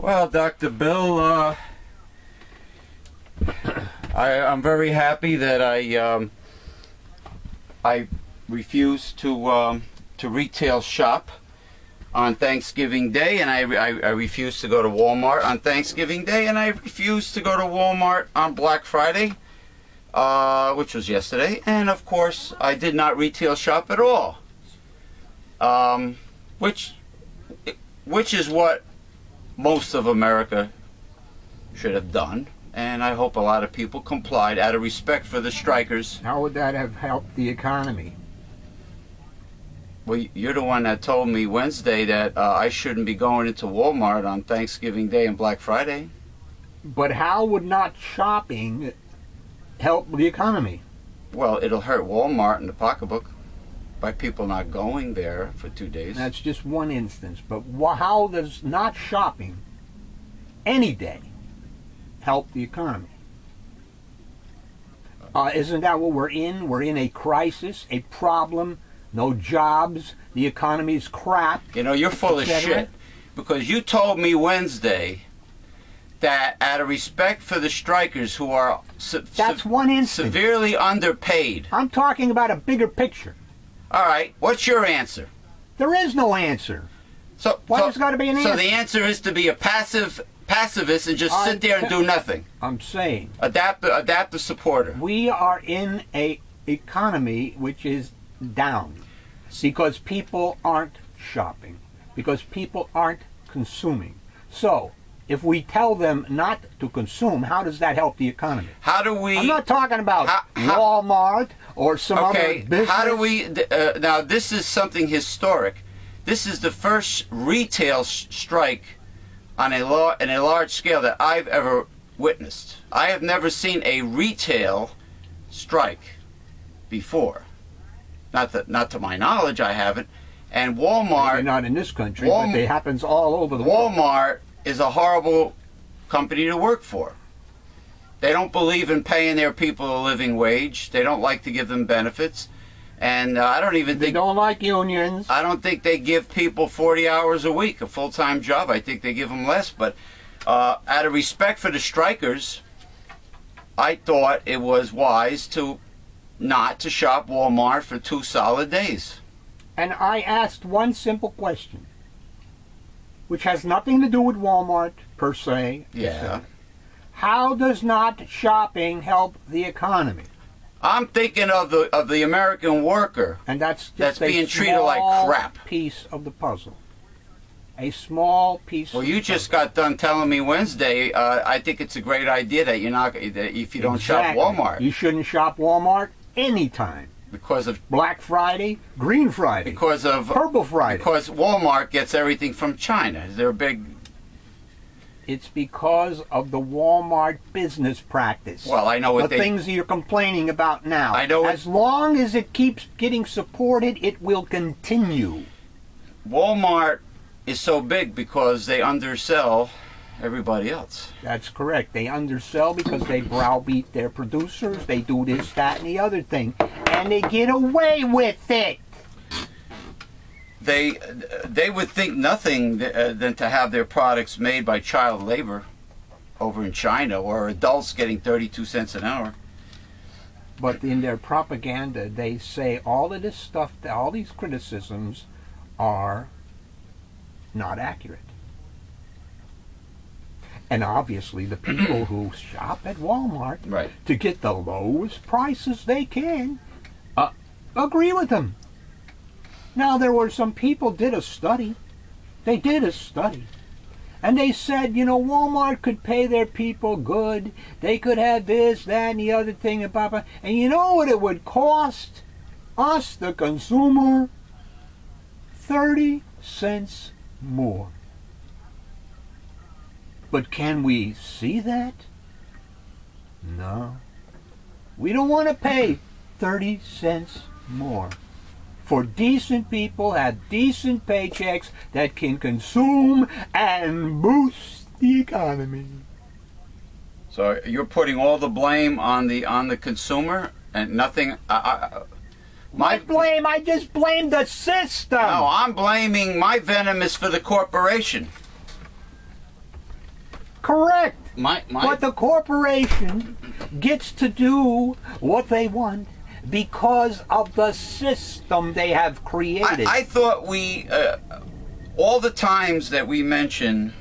Well, Dr. Bill, I'm very happy that I refused to retail shop on Thanksgiving Day, and I refused to go to Walmart on Thanksgiving Day, and I refused to go to Walmart on Black Friday, which was yesterday, and of course I did not retail shop at all, which is what most of America should have done, and I hope a lot of people complied out of respect for the strikers. How would that have helped the economy? Well, you're the one that told me Wednesday that I shouldn't be going into Walmart on Thanksgiving Day and Black Friday. But how would not shopping help the economy? Well, it'll hurt Walmart in the pocketbook by people not going there for 2 days. That's just one instance. But how does not shopping any day help the economy? Isn't that what we're in? We're in a crisis, a problem. No jobs, the economy's crap. You know, you're full of shit. Because you told me Wednesday that out of respect for the strikers who are that's one instance. Severely underpaid. I'm talking about a bigger picture. All right, what's your answer? There is no answer. Why there's got to be an answer? So the answer is to be a pacifist and just sit there and do nothing. I'm saying. Adapt the supporter. We are in a economy which is down because people aren't shopping, because people aren't consuming. So if we tell them not to consume, how does that help the economy? How do we... I'm not talking about Walmart or some other business. How do we... now, this is something historic. This is the first retail strike on a large scale that I've ever witnessed. I have never seen a retail strike before. Not to my knowledge, I haven't. And Walmart... Maybe not in this country, but it happens all over the world. Walmart is a horrible company to work for. They don't believe in paying their people a living wage. They don't like to give them benefits. And I don't even think... They don't like unions. I don't think they give people 40 hours a week, a full-time job. I think they give them less. But out of respect for the strikers, I thought it was wise not to shop Walmart for 2 solid days. And I asked one simple question, which has nothing to do with Walmart per se. Yeah. How does not shopping help the economy? I'm thinking of the American worker, and that's being treated like crap. Piece of the puzzle. A small piece. Well, you just got done telling me Wednesday. I think it's a great idea that if you don't shop Walmart, you shouldn't shop Walmart anytime. Because of Black Friday, Green Friday, because of Purple Friday. Because Walmart gets everything from China. They're big. It's because of the Walmart business practice. Well, I know what the things you're complaining about now. I know. As long as it keeps getting supported, it will continue. Walmart is so big because they undersell everybody else. That's correct. They undersell because they browbeat their producers. They do this, that, and the other thing, and they get away with it. They would think nothing than to have their products made by child labor over in China, or adults getting 32 cents an hour. But in their propaganda, they say all of this stuff, all these criticisms are not accurate. And obviously the people who shop at Walmart to get the lowest prices they can agree with them. Now, there were some people did a study. They did a study. And they said, you know, Walmart could pay their people good. They could have this, that, and the other thing. And you know what it would cost us, the consumer? 30 cents more. But can we see that? No. We don't want to pay 30 cents more for decent people, have decent paychecks that can consume and boost the economy. So you're putting all the blame on the consumer and nothing. I just blame the system. No, I'm blaming. My venom is for the corporation. Correct. My But the corporation gets to do what they want because of the system they have created. I thought we, all the times that we mention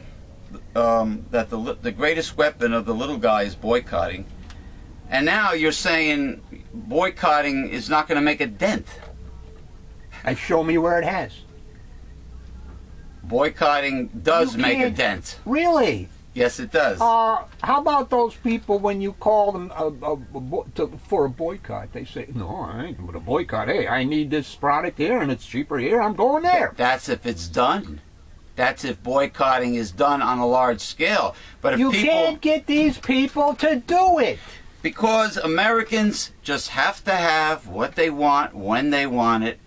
that the greatest weapon of the little guy is boycotting, and now you're saying boycotting is not going to make a dent. And show me where it has. Boycotting does make a dent. Really? Yes, it does. How about those people when you call them for a boycott? They say, no, I ain't going to boycott. Hey, I need this product here and it's cheaper here. I'm going there. That's if it's done. That's if boycotting is done on a large scale. But if you people can't get these people to do it. Because Americans just have to have what they want when they want it.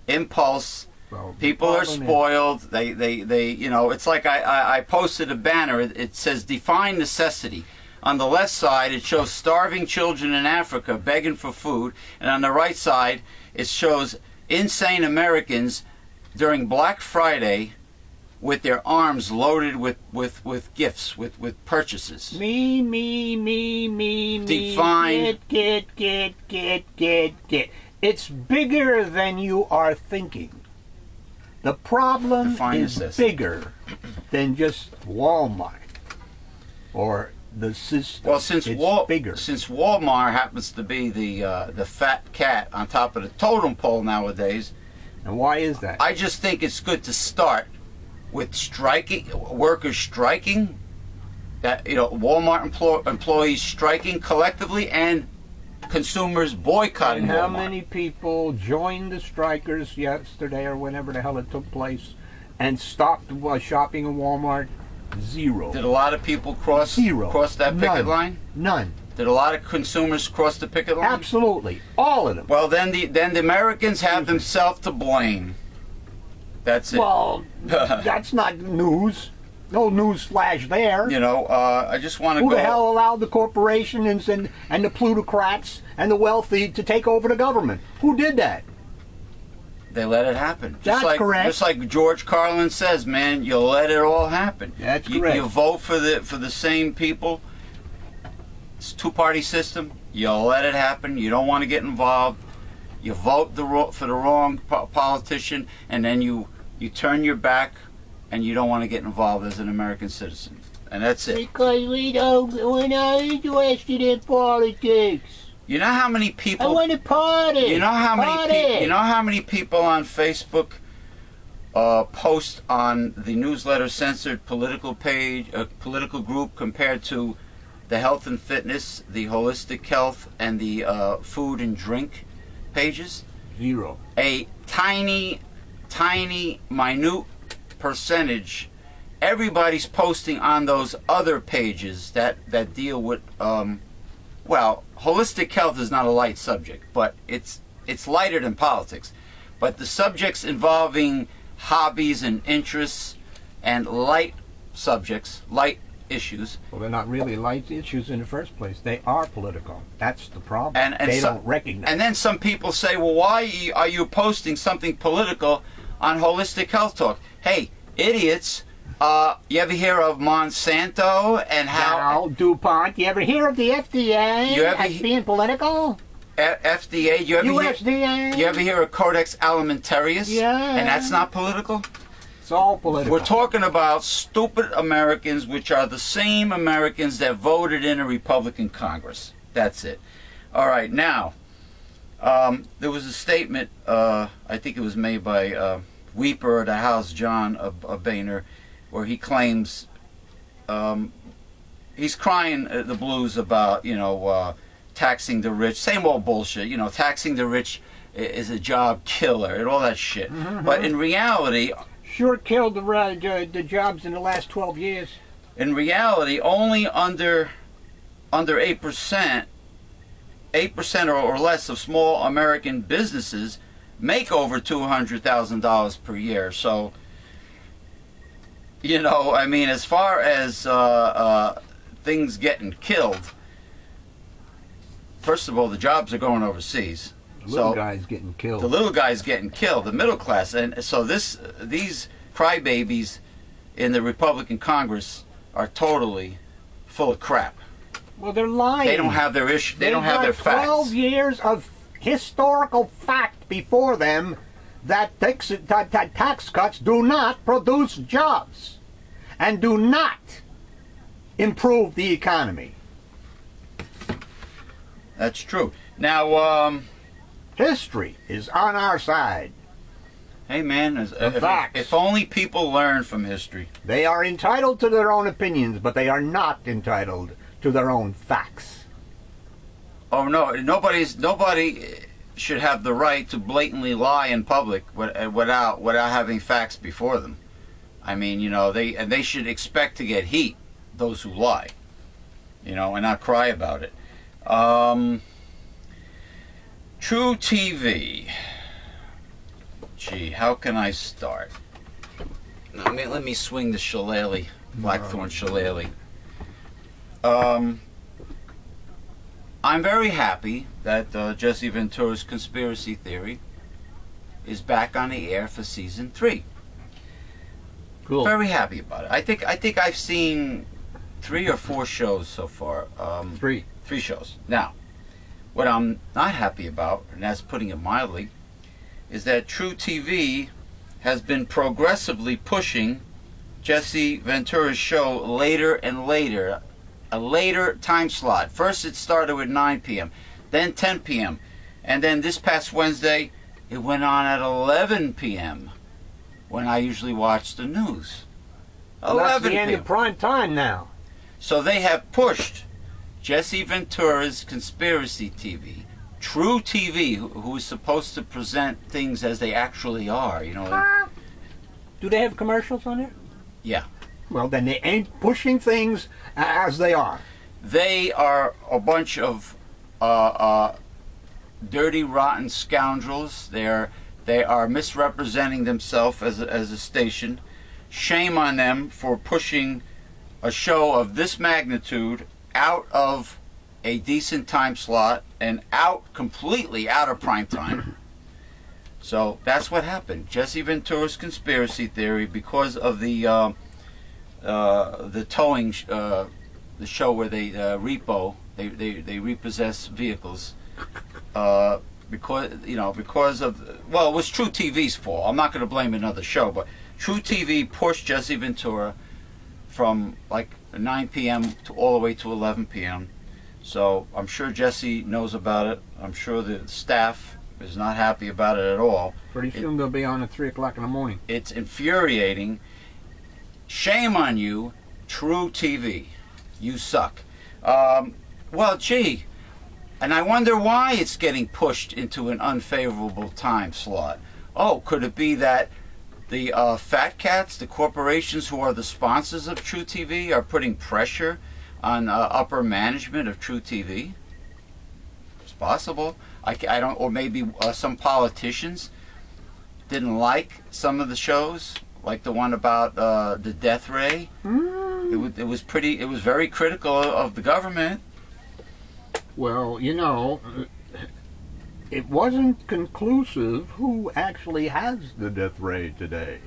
Impulse. Well, people are spoiled. They you know, it's like I posted a banner. It says define necessity. On the left side it shows starving children in Africa begging for food, and on the right side it shows insane Americans during Black Friday with their arms loaded with gifts, with purchases. Me. Define. Get. It's bigger than you are thinking. The problem is bigger than just Walmart or the system. Well, since Walmart happens to be the fat cat on top of the totem pole nowadays. And why is that? I just think it's good to start with workers striking, that, you know, Walmart employees striking collectively, and consumers boycotting and how Walmart. many people joined the strikers yesterday or whenever the hell it took place and stopped shopping in Walmart? Zero. Did a lot of people cross that picket line? None. Did a lot of consumers cross the picket line? Absolutely. All of them. Well, then the Americans have themselves to blame. That's it. Well, that's not news. No news flash there. You know, I just want to go... Who the hell allowed the corporations and the plutocrats and the wealthy to take over the government? Who did that? They let it happen. That's correct. Just like George Carlin says, man, you let it all happen. That's correct. You vote for the same people. It's a two-party system. You let it happen. You don't want to get involved. You vote for the wrong politician, and then you turn your back, and you don't want to get involved as an American citizen. And that's it. Because we're not interested in politics. You know how many people... I want to party. You know how many people on Facebook post on the Newsletter Censored political page, political group, compared to the health and fitness, the holistic health, and the food and drink pages? Zero. A tiny, minute percentage. Everybody's posting on those other pages that deal with, well, holistic health is not a light subject, but it's lighter than politics. But the subjects involving hobbies and interests and light subjects, light issues. Well, they're not really light issues in the first place. They are political. That's the problem. And they don't recognize. And then some people say, well, why are you posting something political on Holistic Health Talk? Hey, idiots, you ever hear of Monsanto and how... Now, DuPont, you ever hear of the FDA as being political? FDA, USDA. You ever hear of Codex Alimentarius? Yeah. And that's not political? It's all political. We're talking about stupid Americans, which are the same Americans that voted in a Republican Congress. That's it. All right, now, there was a statement, I think it was made by Weeper of the House, John Boehner, where he claims he's crying the blues about, you know, taxing the rich. Same old bullshit, you know, taxing the rich is a job killer and all that shit. Mm-hmm. But in reality... Sure killed the jobs in the last 12 years. In reality, only under 8% or less of small American businesses make over $200,000 per year. So, you know, I mean, as far as things getting killed, first of all, the jobs are going overseas. The little guy's getting killed. The little guy's getting killed, the middle class. And so these crybabies in the Republican Congress are totally full of crap. Well, they're lying. They don't have their issue. They don't have their facts. 12 years of historical fact before them that tax cuts do not produce jobs and do not improve the economy. That's true. Now, history is on our side. Hey, man, if only people learn from history. They are entitled to their own opinions, but they are not entitled to their own facts. Oh, no, nobody should have the right to blatantly lie in public without having facts before them. I mean, you know, they should expect to get heat, those who lie, you know, and not cry about it. TruTV. Gee, how can I start? Now, let me swing the shillelagh, blackthorn shillelagh. I'm very happy that Jesse Ventura's conspiracy theory is back on the air for season 3. Cool. Very happy about it. I think I've seen 3 or 4 shows so far. 3 shows. Now, what I'm not happy about, and that's putting it mildly, is that TruTV has been progressively pushing Jesse Ventura's show later and later. A later time slot. First it started with 9 p.m., then 10 p.m., and then this past Wednesday it went on at 11 p.m. when I usually watch the news. 11 That's the p.m. end of prime time now. So they have pushed Jesse Ventura's Conspiracy TV, TruTV, who is supposed to present things as they actually are, you know. Do they have commercials on there? Yeah. Well, then they ain't pushing things as they are. They are a bunch of dirty, rotten scoundrels. They are misrepresenting themselves as a station. Shame on them for pushing a show of this magnitude out of a decent time slot and completely out of prime time. So that's what happened. Jesse Ventura's conspiracy theory, because of the towing, the show where they they repossess vehicles, because of, well, it was TruTV's fault. I'm not going to blame another show, but TruTV pushed Jesse Ventura from like 9 p.m. to all the way to 11 p.m. So I'm sure Jesse knows about it. I'm sure the staff is not happy about it at all. Pretty soon they'll be on at 3 o'clock in the morning. It's infuriating. Shame on you, TruTV. You suck. Well, gee, and I wonder why it's getting pushed into an unfavorable time slot. Oh, could it be that the fat cats, the corporations who are the sponsors of TruTV, are putting pressure on upper management of TruTV? It's possible. I don't, or maybe some politicians didn't like some of the shows, like the one about the death ray. It was very critical of the government. Well, you know, it wasn't conclusive who actually has the death ray today.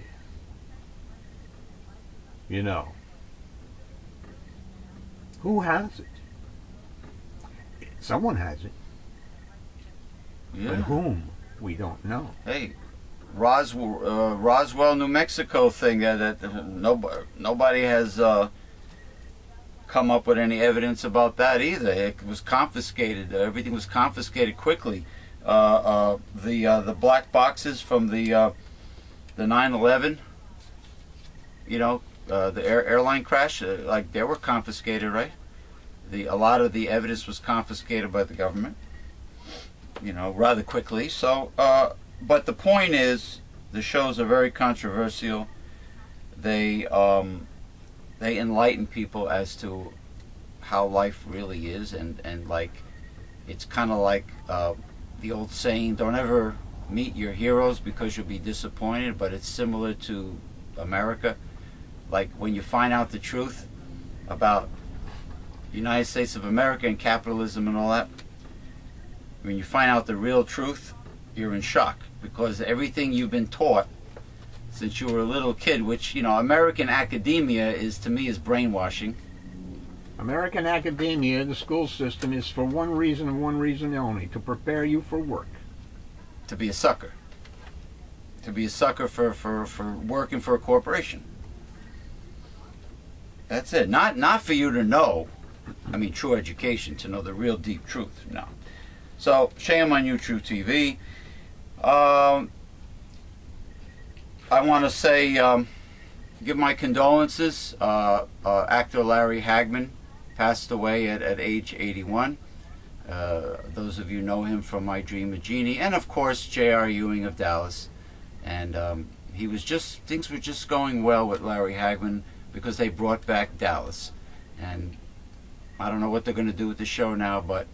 You know. Who has it? Someone has it. Yeah. But whom? We don't know. Hey, Roswell, New Mexico thing that nobody has come up with any evidence about that either. It was confiscated. Everything was confiscated quickly. The black boxes from the 9/11, you know, the airline crash, like they were confiscated, right? A lot of the evidence was confiscated by the government, you know, rather quickly. So, but the point is, the shows are very controversial. They enlighten people as to how life really is, and like, it's kind of like the old saying, don't ever meet your heroes because you'll be disappointed, but it's similar to America. Like, when you find out the truth about the United States of America and capitalism and all that, when you find out the real truth, you're in shock, because everything you've been taught since you were a little kid, which, you know, American academia is, to me, is brainwashing. American academia, the school system, is for one reason and one reason only, to prepare you for work. To be a sucker. To be a sucker for working for a corporation. That's it. Not for you to know, I mean, true education, to know the real deep truth. No. So, shame on you, TruTV. I want to say, give my condolences. Actor Larry Hagman passed away at age 81. Those of you know him from I Dream of Jeannie, and of course J.R. Ewing of Dallas. And he was just, things were just going well with Larry Hagman because they brought back Dallas. And I don't know what they're going to do with the show now, but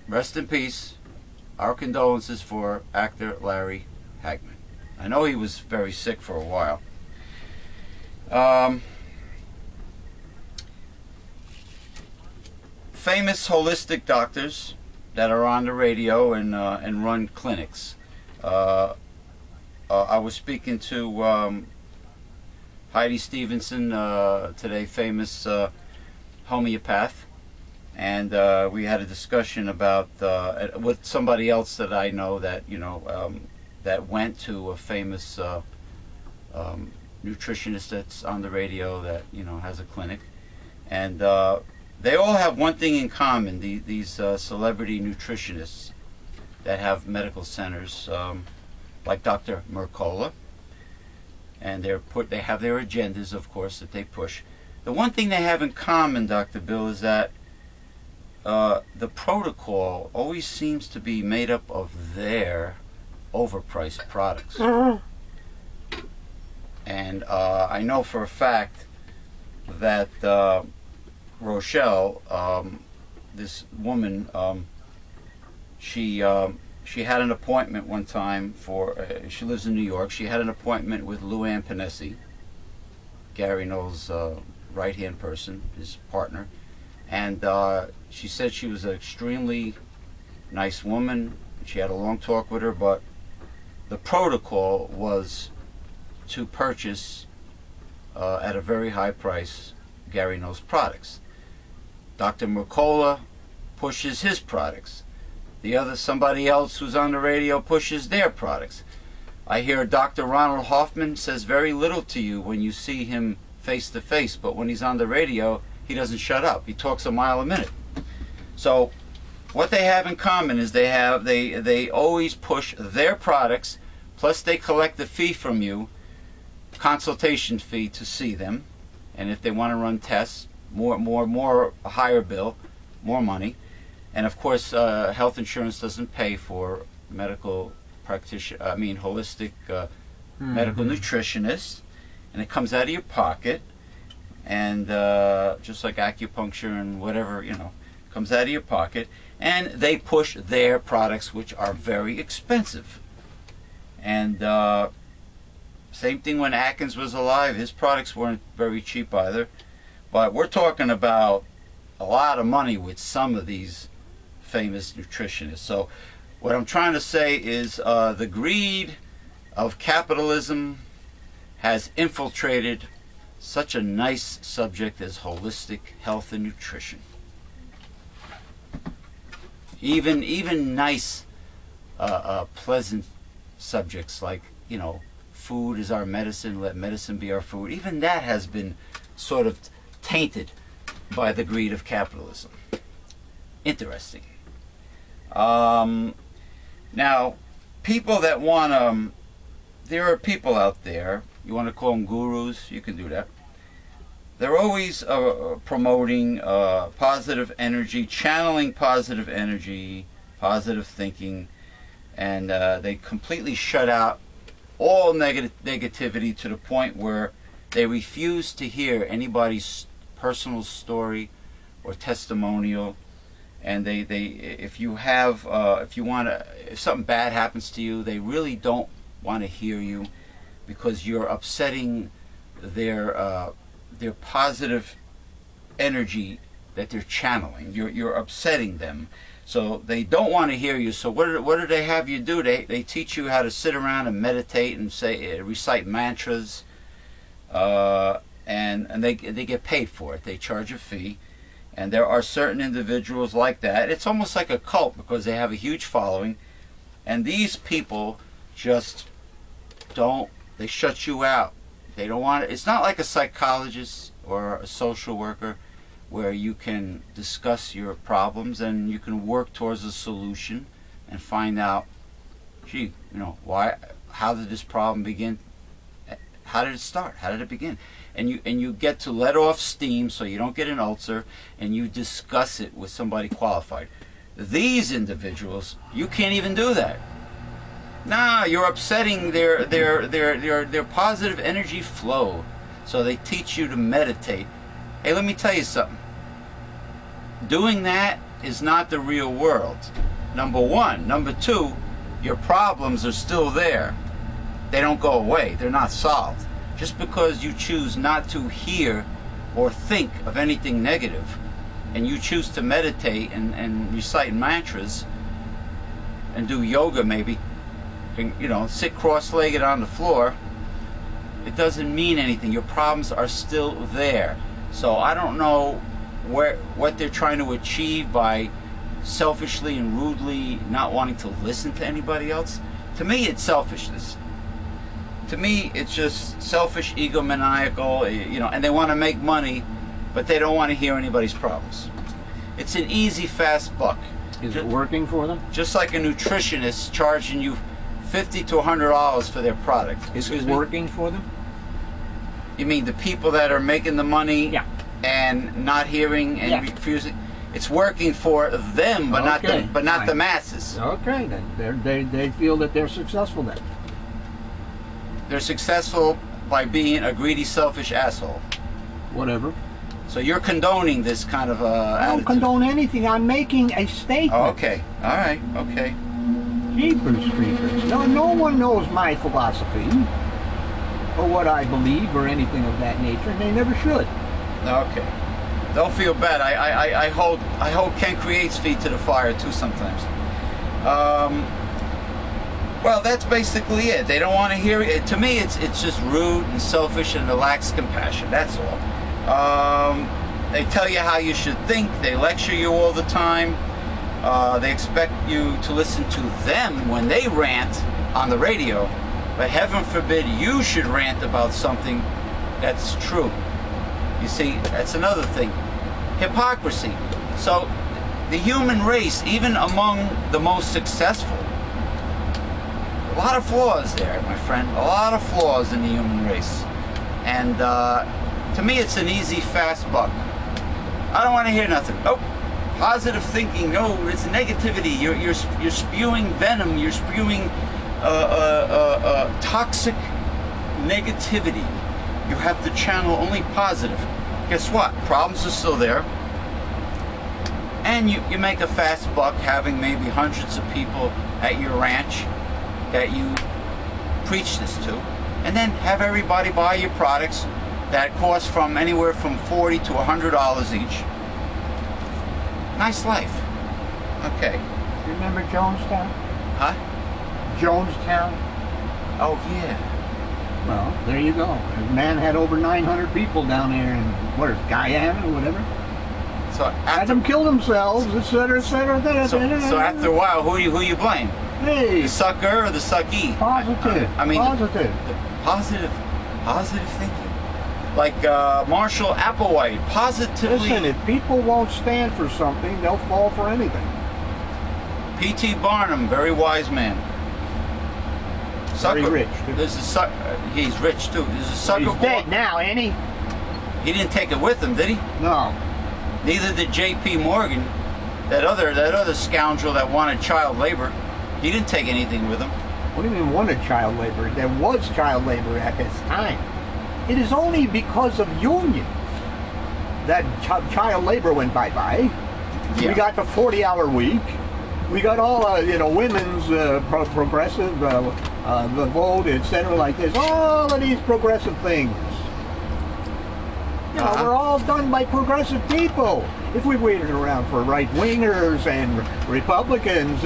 rest in peace. Our condolences for actor Larry Hagman. I know he was very sick for a while. Famous holistic doctors that are on the radio and run clinics. I was speaking to Heidi Stevenson today, famous homeopath, and we had a discussion about with somebody else that I know that, you know, that went to a famous nutritionist that's on the radio that, you know, has a clinic, and they all have one thing in common. These celebrity nutritionists that have medical centers, like Dr. Mercola, and they have their agendas, of course, that they push. The one thing they have in common, Dr. Bill, is that the protocol always seems to be made up of their overpriced products. And I know for a fact that Rochelle, this woman, she had an appointment one time for, she lives in New York, she had an appointment with Luann Panesi, Gary Knowles' right-hand person, his partner, and she said she was an extremely nice woman. She had a long talk with her, but the protocol was to purchase at a very high price Gary Knowles products. Dr. Mercola pushes his products. Somebody else who's on the radio pushes their products. I hear Dr. Ronald Hoffman says very little to you when you see him face to face, but when he's on the radio, he doesn't shut up. He talks a mile a minute. So what they have in common is they always push their products, plus they collect the fee from you, consultation fee to see them, and if they want to run tests, more a higher bill, more money. And of course, health insurance doesn't pay for medical practitioner, holistic medical nutritionists, and it comes out of your pocket. And just like acupuncture and whatever, you know, comes out of your pocket. And they push their products, which are very expensive. And same thing when Atkins was alive. His products weren't very cheap either. But we're talking about a lot of money with some of these famous nutritionists. So what I'm trying to say is the greed of capitalism has infiltrated such a nice subject as holistic health and nutrition. Even nice, pleasant subjects like, you know, food is our medicine, let medicine be our food. Even that has been sort of tainted by the greed of capitalism. Interesting. Now, people that want there are people out there, you want to call them gurus, you can do that. They're always promoting positive energy, channeling positive energy, positive thinking, and they completely shut out all negativity to the point where they refuse to hear anybody's personal story or testimonial. And if something bad happens to you, they really don't want to hear you because you're upsetting their positive energy that they're channeling. You're upsetting them. So they don't want to hear you. So what do they have you do? They teach you how to sit around and meditate and recite mantras, and they get paid for it. They charge a fee, and there are certain individuals like that. It's almost like a cult because they have a huge following, and these people just don't. They shut you out. They don't want it. It's not like a psychologist or a social worker, where you can discuss your problems and you can work towards a solution and find out, gee, how did this problem begin? How did it start? How did it begin? And you get to let off steam so you don't get an ulcer, and you discuss it with somebody qualified. These individuals, you can't even do that. Nah, you're upsetting their positive energy flow. So they teach you to meditate. Hey, let me tell you something. Doing that is not the real world. Number one. Number two, your problems are still there. They don't go away. They're not solved. Just because you choose not to hear or think of anything negative, and you choose to meditate and recite mantras and do yoga maybe, and, sit cross-legged on the floor, it doesn't mean anything. Your problems are still there. So I don't know what they're trying to achieve by selfishly and rudely not wanting to listen to anybody else. To me, it's selfishness. To me, it's just selfish, egomaniacal, and they want to make money, but they don't want to hear anybody's problems. It's an easy, fast buck. Is it working for them? Just like a nutritionist charging you $50 to $100 for their product. Is it working for them? You mean the people that are making the money? Yeah. And not hearing and refusing? It's working for them, but not the masses. Okay, then they feel that they're successful then. They're successful by being a greedy, selfish asshole. Whatever. So you're condoning this kind of I don't condone anything. I'm making a statement. Oh, okay. All right. Okay. Jeepers creepers. No one knows my philosophy or what I believe or anything of that nature, and they never should. Okay. Don't feel bad. I hold Ken Create's feet to the fire too sometimes. Well, that's basically it. They don't want to hear it. To me, it's just rude and selfish and lacks compassion. That's all. They tell you how you should think. They lecture you all the time. They expect you to listen to them when they rant on the radio. But heaven forbid you should rant about something that's true. You see, that's another thing. Hypocrisy. So, the human race, even among the most successful, a lot of flaws there, my friend. A lot of flaws in the human race. And to me, it's an easy, fast buck. I don't want to hear nothing. Nope. Positive thinking. No, it's negativity. You're spewing venom. You're spewing toxic negativity. You have to channel only positive. Guess what? Problems are still there. And you make a fast buck having maybe hundreds of people at your ranch that you preach this to. And then have everybody buy your products that cost from anywhere from $40 to $100 each. Nice life. Okay. Remember Jonestown? Huh? Jonestown? Oh, yeah. Well, there you go. A man had over 900 people down there in, what is it, Guyana or whatever? So had them kill themselves, etc., etc. So after a while, who you blame? Hey. The sucker or the suckee? Positive. I mean, positive. The positive thinking. Like Marshall Applewhite, positively. Listen, if people won't stand for something, they'll fall for anything. P.T. Barnum, very wise man. Sucker. Very rich. There's a he's rich too. There's a sucker. He's dead now, ain't he? He didn't take it with him, did he? No. Neither did J.P. Morgan, that other scoundrel that wanted child labor. He didn't take anything with him. What do you mean wanted child labor? There was child labor at this time. It is only because of unions that child labor went bye-bye. Yeah. We got the 40-hour week. We got all, women's progressive, the vote, etc. like this. All of these progressive things. You know, we're all done by progressive people. If we waited around for right-wingers and Republicans,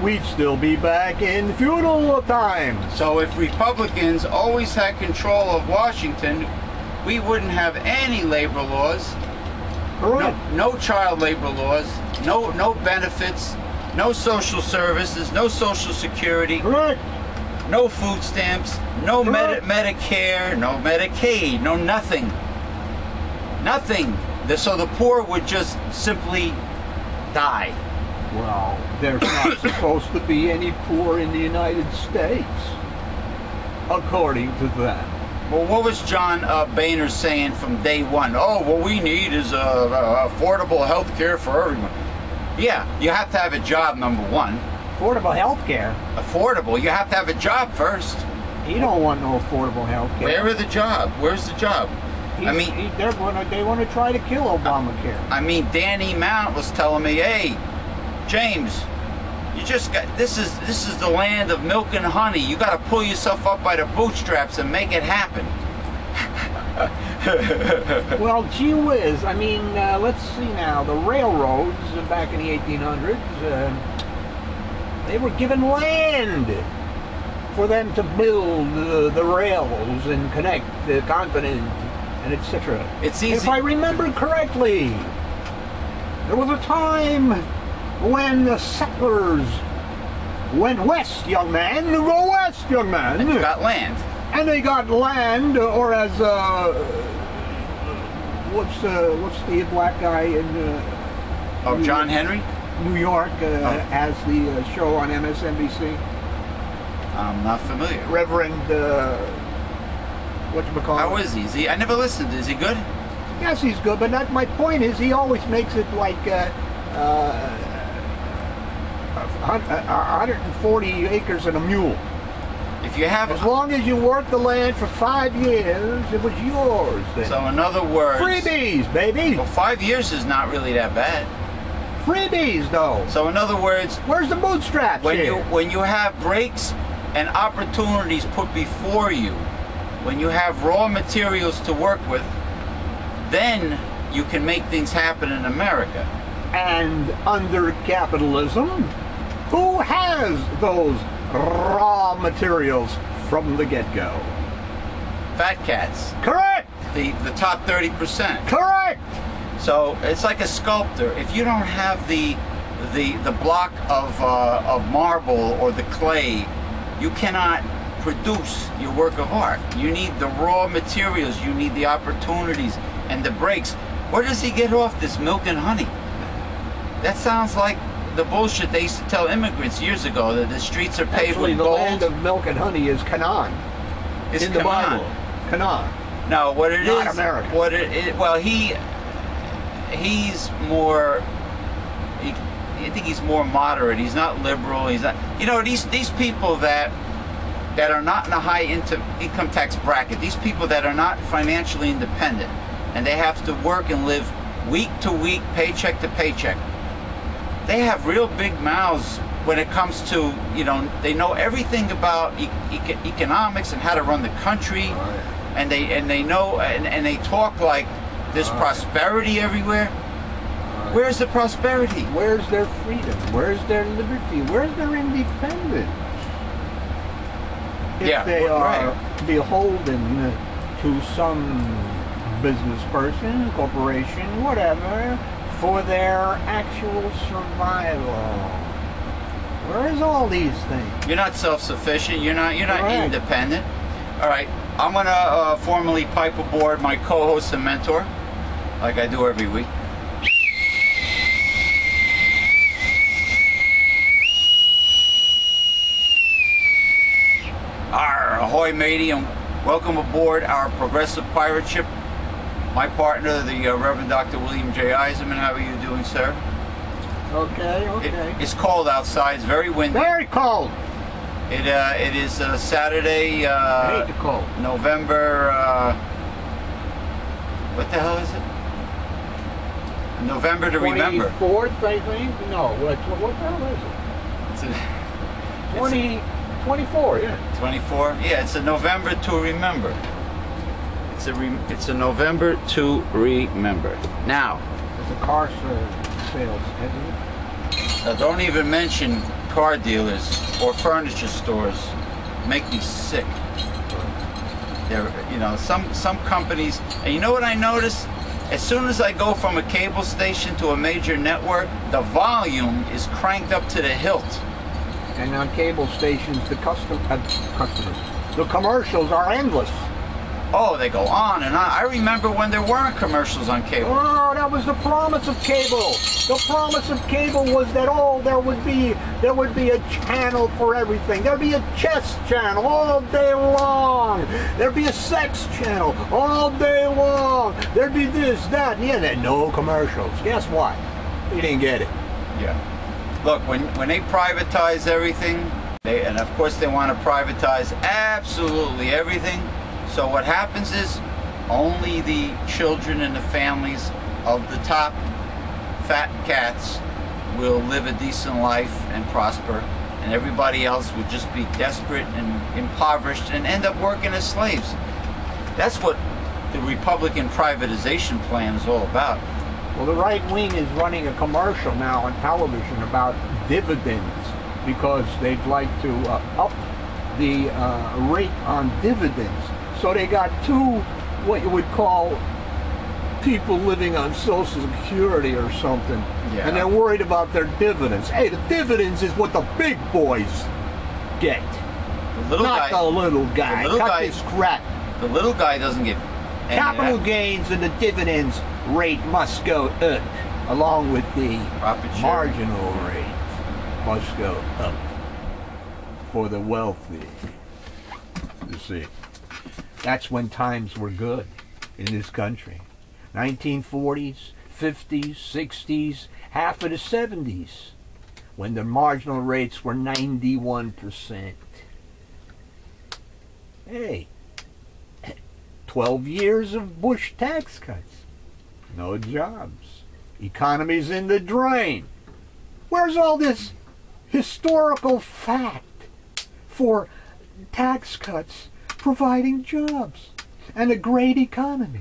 we'd still be back in feudal times. So if Republicans always had control of Washington, we wouldn't have any labor laws. Correct. No child labor laws, no benefits, no social services, no social security. Correct. No food stamps, no Medicare, no Medicaid, no nothing. Nothing. So the poor would just simply die. Well, there's not supposed to be any poor in the United States, according to them. Well, what was John Boehner saying from day one? Oh, what we need is affordable health care for everyone. Yeah, you have to have a job, number one. Affordable health care? Affordable. You have to have a job first. He don't want no affordable health care. Where are the job? Where's the job? They want to try to kill Obamacare. I mean, Danny Mount was telling me, hey, James, you just got this is the land of milk and honey. You got to pull yourself up by the bootstraps and make it happen. Well, gee whiz. I mean, let's see now. The railroads back in the 1800s, they were given land for them to build the rails and connect the continent and etc. It's easy. If I remember correctly, there was a time when the settlers went west, young man. Go west, young man. And you got land. And they got land, or as what's the black guy in John Henry? New York has the show on MSNBC. I'm not familiar. Reverend whatchamacallit? How is he? I never listened. Is he good? Yes, he's good, but my point is he always makes it like 140 acres and a mule. If you have, as long as you work the land for 5 years, it was yours then. So in other words, freebies, baby. Well, 5 years is not really that bad. Freebies, though. So in other words, where's the bootstraps here? When you have breaks and opportunities put before you, when you have raw materials to work with, then you can make things happen in America. And under capitalism, who has those raw materials from the get-go? Fat cats. Correct. The top 30%. Correct. So it's like a sculptor. If you don't have the block of marble or the clay, you cannot produce your work of art. You need the raw materials. You need the opportunities and the breaks. Where does he get off this milk and honey? That sounds like the bullshit they used to tell immigrants years ago, that the streets are paved with gold. The land of milk and honey is Canaan. It's in the Bible. Canaan. No, what it Not is, America. What well, he's more. I think he's more moderate. He's not liberal. He's not. You know, these people that are not in a high income tax bracket. These people that are not financially independent, and they have to work and live week to week, paycheck to paycheck. They have real big mouths when it comes to, you know, they know everything about economics and how to run the country, and they know and they talk like there's prosperity everywhere. Where's the prosperity? Where's their freedom? Where's their liberty? Where's their independence? If they are beholden to some business person, corporation, whatever, for their actual survival. Where's all these things? You're not self-sufficient. You're not independent. All right, I'm gonna formally pipe aboard my co-host and mentor, like I do every week. Ahoy, matey, and welcome aboard our progressive pirate ship. My partner, the Reverend Dr. William J. Eisenman. How are you doing, sir? Okay. It's cold outside. It's very windy. Very cold. It is Saturday. I hate the cold. November. What the hell is it? November to remember. 24th, I think. No, what the hell is it? It's 24, yeah. 24? Yeah, it's a November to remember. It's it's a November to remember. Now, the car sales, don't even mention car dealers or furniture stores. Make me sick. There, you know, some companies, and you know what I notice? As soon as I go from a cable station to a major network, the volume is cranked up to the hilt. And on cable stations, the the commercials are endless. Oh, they go on and on. I remember when there weren't commercials on cable. Oh, that was the promise of cable. The promise of cable was that there would be a channel for everything. There'd be a chess channel all day long. There'd be a sex channel all day long. There'd be this, that, and yeah, then no commercials. Guess what? You didn't get it. Yeah. Look, when they privatize everything, and of course they want to privatize absolutely everything. So what happens is only the children and the families of the top fat cats will live a decent life and prosper, and everybody else would just be desperate and impoverished and end up working as slaves. That's what the Republican privatization plan is all about. Well, the right wing is running a commercial now on television about dividends because they'd like to up the rate on dividends. So they got two, what you would call, people living on Social Security or something. Yeah. And they're worried about their dividends. Hey, the dividends is what the big boys get. The little Not guy, the little guy. The little Cut guy, this crap. The little guy doesn't get any capital gains and the dividends rate must go up, along with the marginal rate must go up for the wealthy. You see. That's when times were good in this country. 1940s, 50s, 60s, half of the 70s, when the marginal rates were 91%. Hey, 12 years of Bush tax cuts. No jobs. Economy's in the drain. Where's all this historical fact for tax cuts providing jobs and a great economy?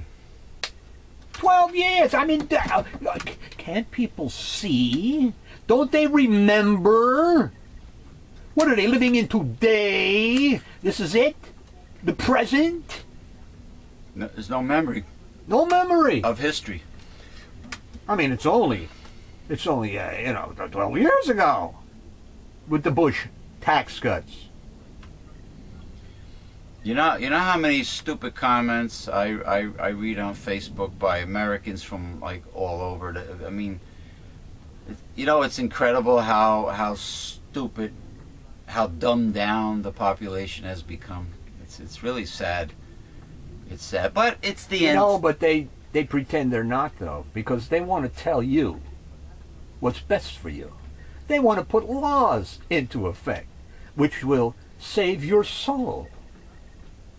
12 years. I mean, can't people see? Don't they remember? What are they living in today? This is it? The present? No, there's no memory. No memory of history. I mean, it's only 12 years ago with the Bush tax cuts. You know how many stupid comments I read on Facebook by Americans from like all over. I mean, you know, it's incredible how stupid, how dumbed down the population has become. It's really sad. It's sad, but it's the end. No, but they pretend they're not, though, because they want to tell you what's best for you. They want to put laws into effect which will save your soul,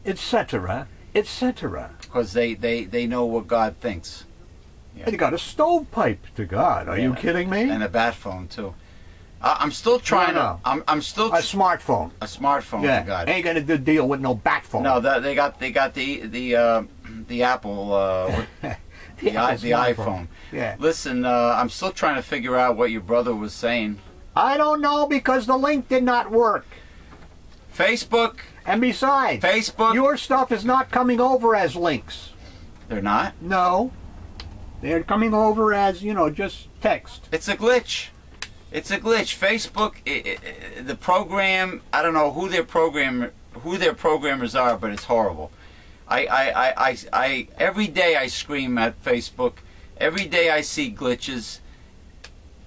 etc., etc. Because they know what God thinks. Yeah. They got a stovepipe to God. Are you kidding me? And a bat phone too. I'm still trying to. I'm still a smartphone. A smartphone. Yeah. To God. Ain't gonna deal with no bat phone. No, they got the Apple the iPhone. Yeah. Listen, I'm still trying to figure out what your brother was saying. I don't know because the link did not work. Facebook. And besides, Facebook. Your stuff is not coming over as links. They're not? No. They're coming over as, just text. It's a glitch. It's a glitch. Facebook, the program, I don't know who their programmers are, but it's horrible. I every day I scream at Facebook. Every day I see glitches,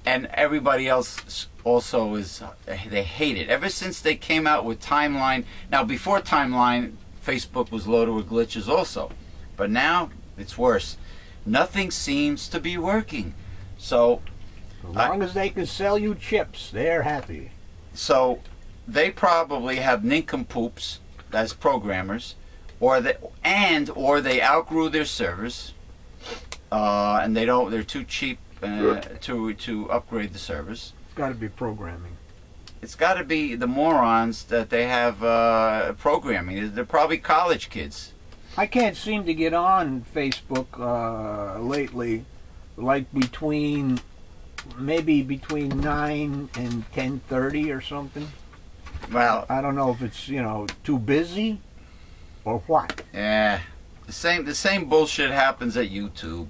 and everybody else also they hate it. Ever since they came out with Timeline. Now, before Timeline, Facebook was loaded with glitches also, but now it's worse. Nothing seems to be working. So, as long as they can sell you chips, they're happy. So, they probably have nincompoops as programmers, or they outgrew their servers, and they're too cheap to upgrade the servers. It's got to be programming. It's got to be the morons that they have programming. They're probably college kids. I can't seem to get on Facebook lately, like maybe between 9 and 10:30 or something. Well, I don't know if it's, you know, too busy or what. Yeah, the same bullshit happens at YouTube.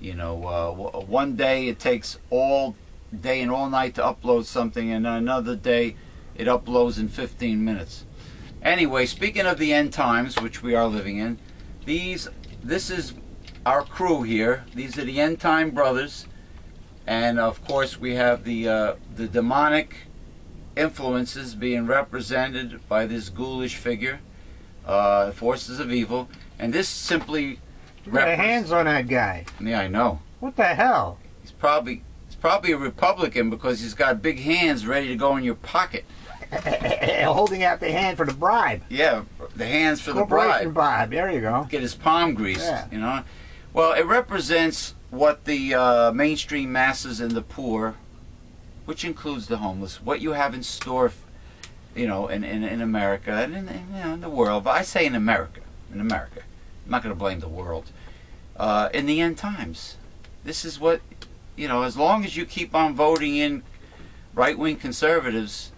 You know, one day it takes all day and all night to upload something, and another day it uploads in 15 minutes. Anyway, speaking of the end times, which we are living in, this is our crew here. These are the end time brothers, and of course we have the demonic influences being represented by this ghoulish figure, forces of evil, and this simply got hands on that guy. Yeah, I know. What the hell? He's probably a Republican because he's got big hands ready to go in your pocket. Holding out the hand for the bribe. Yeah, the hands for the Corporation bribe. There you go. Get his palm greased, yeah. You know. Well, it represents what the mainstream masses and the poor, which includes the homeless, what you have in store, you know, in America and in the world. But I say in America. I'm not going to blame the world. In the end times, this is what, you know, as long as you keep on voting in right-wing conservatives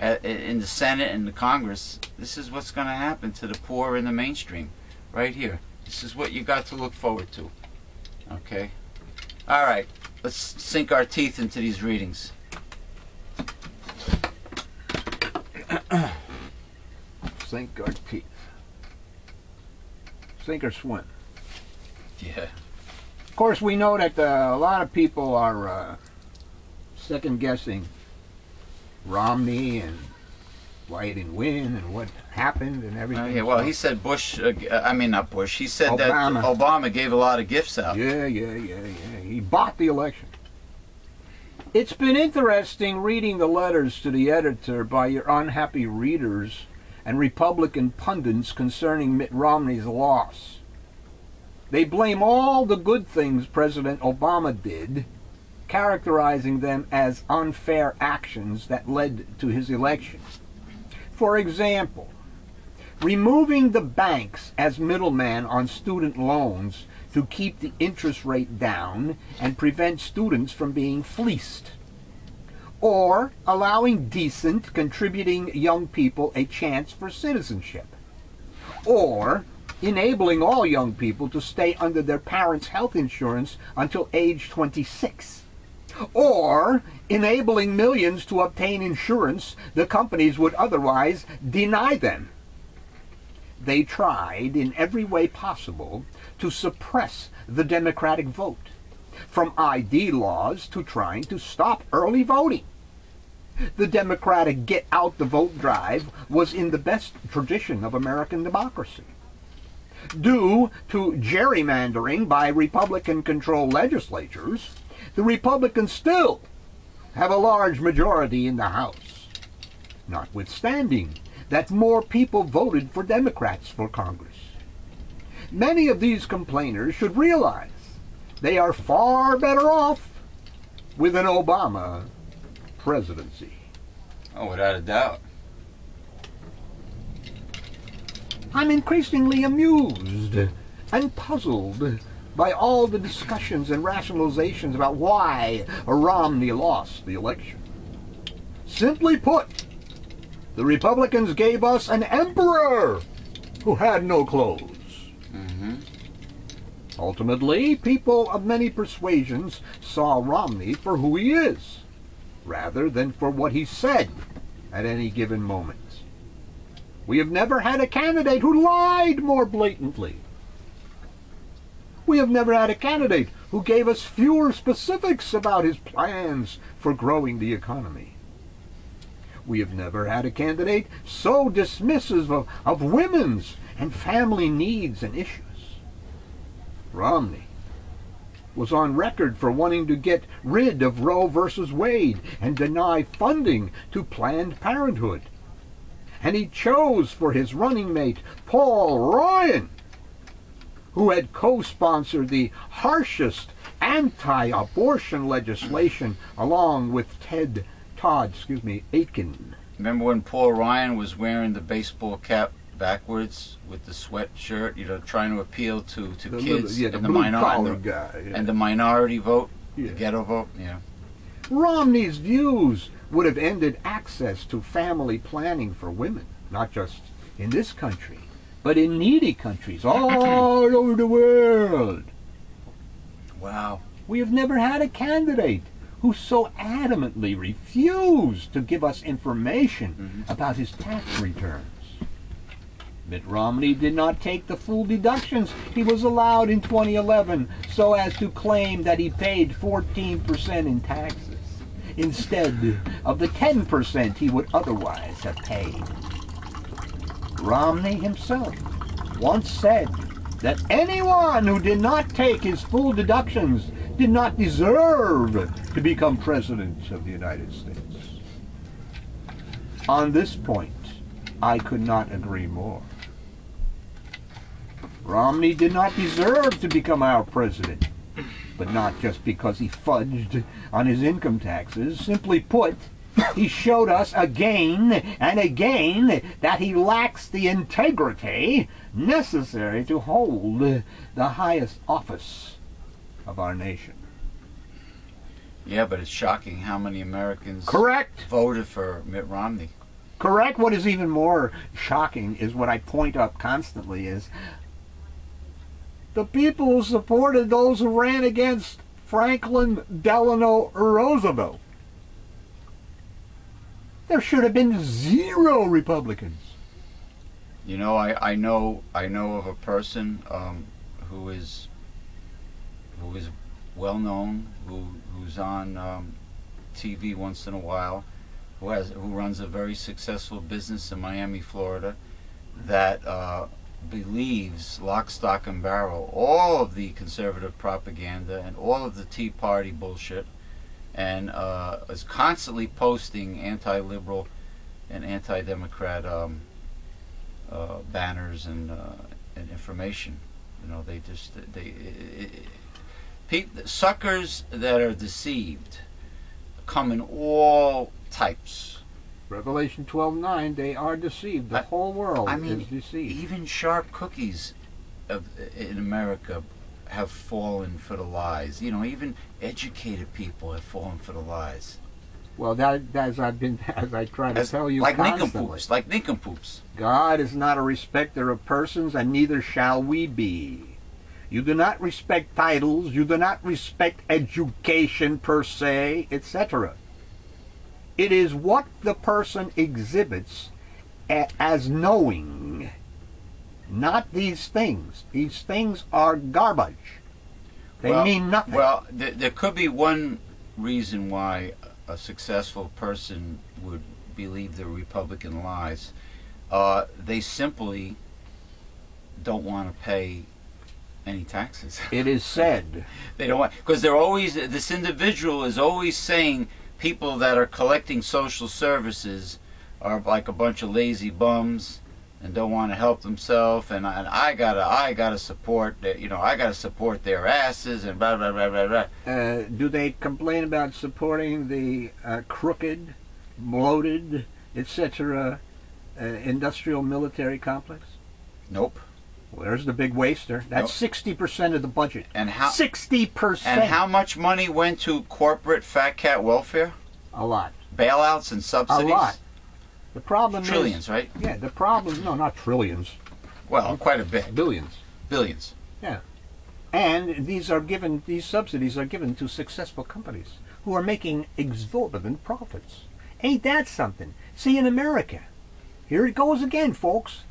in the Senate and the Congress, this is what's going to happen to the poor in the mainstream, right here. This is what you got to look forward to. Okay? All right, let's sink our teeth into these readings. Sink our teeth. Sink or swim. Yeah. Of course, we know that a lot of people are second-guessing Romney and why he didn't win and what happened and everything. Yeah, well, he said Bush, I mean not Bush, he said Obama. that Obama gave a lot of gifts out. Yeah. He bought the election. It's been interesting reading the letters to the editor by your unhappy readers and Republican pundits concerning Mitt Romney's loss. They blame all the good things President Obama did, characterizing them as unfair actions that led to his election. For example, removing the banks as middleman on student loans to keep the interest rate down and prevent students from being fleeced. Or allowing decent, contributing young people a chance for citizenship. Or enabling all young people to stay under their parents' health insurance until age 26. Or enabling millions to obtain insurance the companies would otherwise deny them. They tried in every way possible to suppress the Democratic vote, from ID laws to trying to stop early voting. The Democratic get-out-the-vote drive was in the best tradition of American democracy. Due to gerrymandering by Republican-controlled legislatures, the Republicans still have a large majority in the House, notwithstanding that more people voted for Democrats for Congress. Many of these complainers should realize they are far better off with an Obama presidency. Oh, without a doubt. I'm increasingly amused and puzzled by all the discussions and rationalizations about why Romney lost the election. Simply put, the Republicans gave us an emperor who had no clothes. Ultimately, people of many persuasions saw Romney for who he is, rather than for what he said at any given moment. We have never had a candidate who lied more blatantly. We have never had a candidate who gave us fewer specifics about his plans for growing the economy. We have never had a candidate so dismissive of women's and family needs and issues. Romney was on record for wanting to get rid of Roe versus Wade and deny funding to Planned Parenthood. And he chose for his running mate Paul Ryan, who had co-sponsored the harshest anti-abortion legislation along with Todd Aiken. Remember when Paul Ryan was wearing the baseball cap backwards with the sweatshirt, you know, trying to appeal to the kids little, and the minority guy, and the minority vote, the ghetto vote. Yeah. Romney's views would have ended access to family planning for women, not just in this country, but in needy countries all over the world. Wow. We have never had a candidate who so adamantly refused to give us information about his tax returns. Mitt Romney did not take the full deductions he was allowed in 2011 so as to claim that he paid 14% in taxes instead of the 10% he would otherwise have paid. Romney himself once said that anyone who did not take his full deductions did not deserve to become President of the United States. On this point, I could not agree more. Romney did not deserve to become our president, but not just because he fudged on his income taxes. Simply put, he showed us again and again that he lacks the integrity necessary to hold the highest office of our nation. Yeah, but it's shocking how many Americans voted for Mitt Romney. Correct. What is even more shocking is what I point up constantly is the people who supported those who ran against Franklin Delano Roosevelt. There should have been 0 Republicans. You know, I know of a person who is well known, who's on TV once in a while, who runs a very successful business in Miami, Florida, that believes lock, stock, and barrel all of the conservative propaganda and all of the Tea Party bullshit, and is constantly posting anti-liberal and anti-democrat banners and information. You know, suckers that are deceived come in all types. Revelation 12:9, they are deceived. The whole world is deceived. Even sharp cookies in America have fallen for the lies. You know, even educated people have fallen for the lies. Well, that as I try to tell you constantly. Like nincompoops. God is not a respecter of persons, and neither shall we be. You do not respect titles, you do not respect education per se, etc. It is what the person exhibits as knowing, not these things. These things are garbage. They mean nothing. Well, there could be one reason why a successful person would believe the Republican lies. They simply don't want to pay any taxes. It is said. They don't want, because they're always, this individual is always saying people that are collecting social services are like a bunch of lazy bums and don't want to help themselves, and I gotta support, you know, I gotta support their asses and blah blah blah blah blah. Do they complain about supporting the crooked, bloated, etc. Industrial military complex? Nope. Well, there's the big waster. That's 60% of the budget. And how 60%? And how much money went to corporate fat cat welfare? A lot. Bailouts and subsidies? A lot. The problem trillions, right? Yeah, the problem, no, not trillions. Well, quite a bit. Billions. Billions. Yeah. And these subsidies are given to successful companies who are making exorbitant profits. Ain't that something? See, in America, here it goes again, folks.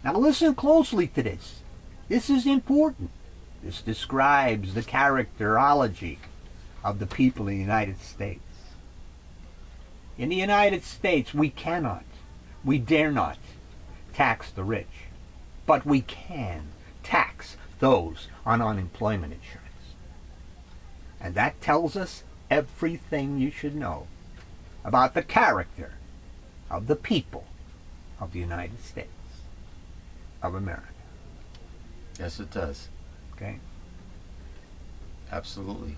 Now listen closely to this. This is important. This describes the characterology of the people in the United States. In the United States, we dare not tax the rich, but we can tax those on unemployment insurance. And that tells us everything you should know about the character of the people of the United States of America. Yes, it does. Okay? Absolutely.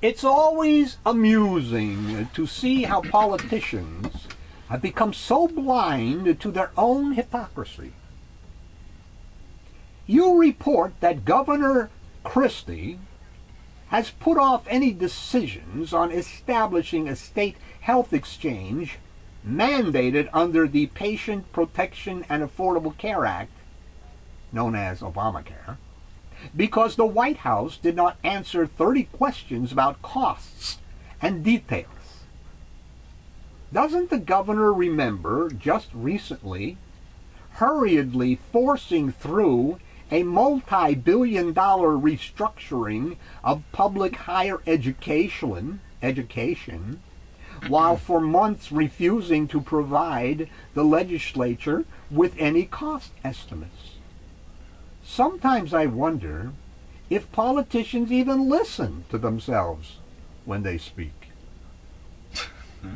It's always amusing to see how politicians have become so blind to their own hypocrisy. You report that Governor Christie has put off any decisions on establishing a state health exchange mandated under the Patient Protection and Affordable Care Act, known as Obamacare, because the White House did not answer 30 questions about costs and details. Doesn't the governor remember just recently hurriedly forcing through a multi-billion-dollar restructuring of public higher education, while for months refusing to provide the legislature with any cost estimates? Sometimes I wonder if politicians even listen to themselves when they speak.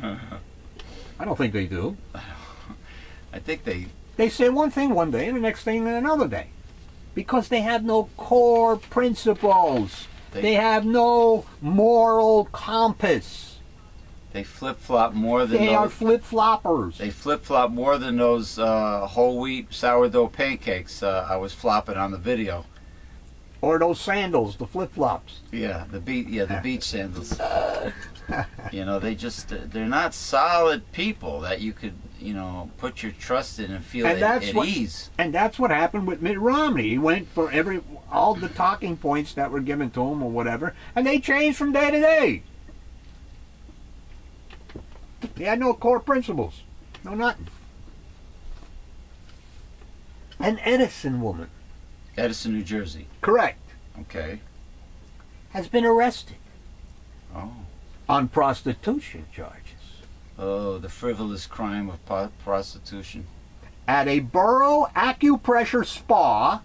I don't think they do. I think they... They say one thing one day and the next thing another day. Because they have no core principles. They have no moral compass. They flip-flop more than They are flip-floppers. They flip-flop more than those whole wheat sourdough pancakes I was flopping on the video. Or those sandals, the flip-flops. Yeah, the beach sandals. You know, they're not solid people that you could, you know, put your trust in and feel at ease. And that's what happened with Mitt Romney. He went for all the talking points that were given to him or whatever, and they changed from day to day. He had no core principles. No nothing. An Edison woman. Edison, New Jersey. Correct. Okay. Has been arrested. Oh. On prostitution charges. Oh, the frivolous crime of prostitution. At a borough acupressure spa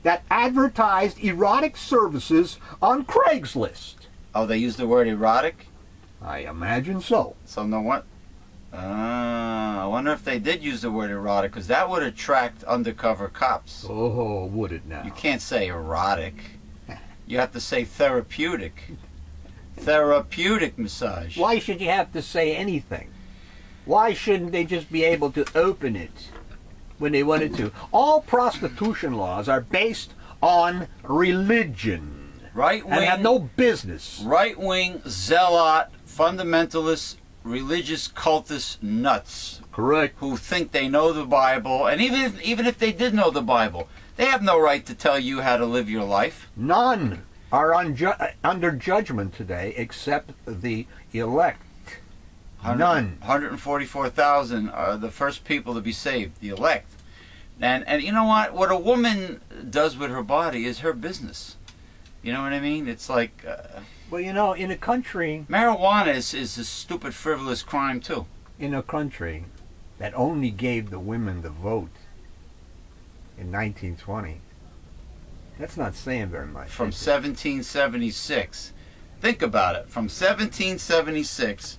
that advertised erotic services on Craigslist. Oh, they used the word erotic? I imagine so. So no what? I wonder if they did use the word erotic, because that would attract undercover cops. Oh, would it now? You can't say erotic. You have to say therapeutic. Therapeutic massage. Why should you have to say anything? Why shouldn't they just be able to open it when they wanted to? All prostitution laws are based on religion. Right wing. And have no business. Right wing, zealot, fundamentalist, religious cultist nuts. Correct. Who think they know the Bible, and even if they did know the Bible, they have no right to tell you how to live your life. None are under judgment today except the elect. None. 144,000 are the first people to be saved, the elect. And you know what? What a woman does with her body is her business. You know what I mean? It's like... well, you know, in a country... Marijuana is a stupid, frivolous crime, too. In a country that only gave the women the vote in 1920, that's not saying very much. From 1776. Think about it. From 1776,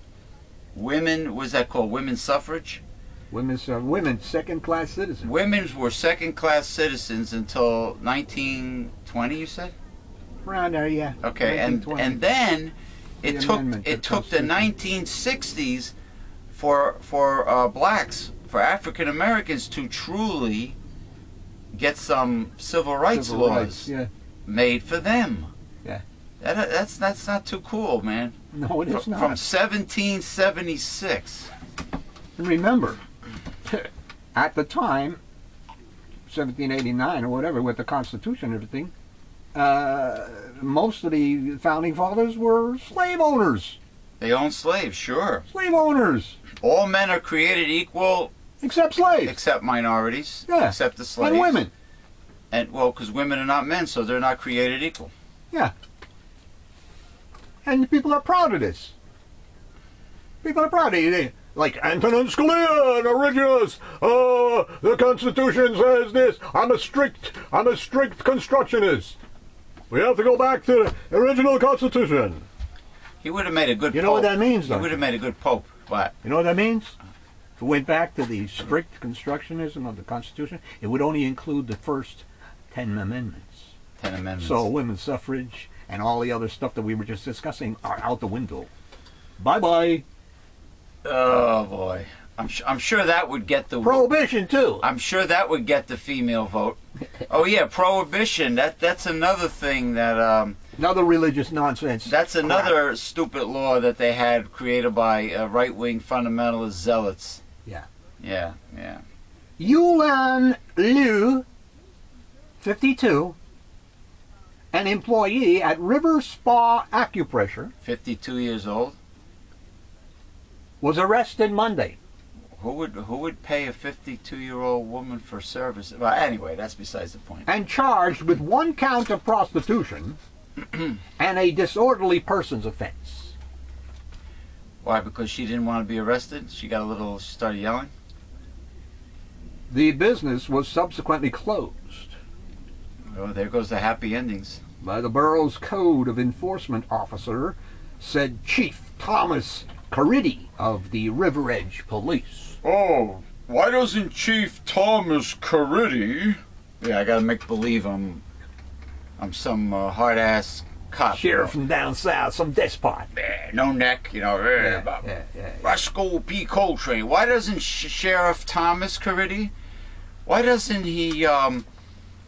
women, was that called? Women's suffrage? Women, second-class citizens. Women were second-class citizens until 1920, you said? Around there, yeah. Okay, and then it took the 1960s for blacks, for African Americans to truly get some civil rights laws made for them. Yeah. That's not too cool, man. No, it is not. From 1776. And remember, at the time, 1789 or whatever, with the Constitution and everything, most of the founding fathers were slave owners. They owned slaves, sure. Slave owners. All men are created equal. Except slaves. Except minorities. Yeah. Except the slaves. And women. And, well, because women are not men, so they're not created equal. Yeah. And people are proud of this. People are proud of it. Like Antonin Scalia and Originals. Oh, the Constitution says this. I'm a strict constructionist. We have to go back to the original Constitution. He would have made a good pope. You know what that means, though? He would have made a good pope. What? You know what that means? If we went back to the strict constructionism of the Constitution, it would only include the first 10 amendments. 10 amendments. So women's suffrage and all the other stuff that we were just discussing are out the window. Bye-bye. Oh, boy. I'm sure that would get the prohibition too. I'm sure that would get the female vote. Oh yeah, prohibition. That's another thing that another religious nonsense. That's another stupid law that they had created by right-wing fundamentalist zealots. Yeah. Yeah. Yeah. Yulan Liu, 52, an employee at River Spa Acupressure, 52 years old, was arrested Monday. Who would pay a 52-year-old woman for service? Well, anyway, that's besides the point. And charged with 1 count of prostitution and a disorderly persons offense. Why? Because she didn't want to be arrested? She started yelling? The business was subsequently closed. Oh, there goes the happy endings. By the borough's code of enforcement officer, said Chief Thomas Caridi of the River Edge Police. Oh, why doesn't Chief Thomas Caridi? Yeah, I gotta make believe I'm some hard-ass cop. Sheriff from down south, some despot. No neck, Roscoe P. Coltrane. Why doesn't Sheriff Thomas Caridi? Why doesn't he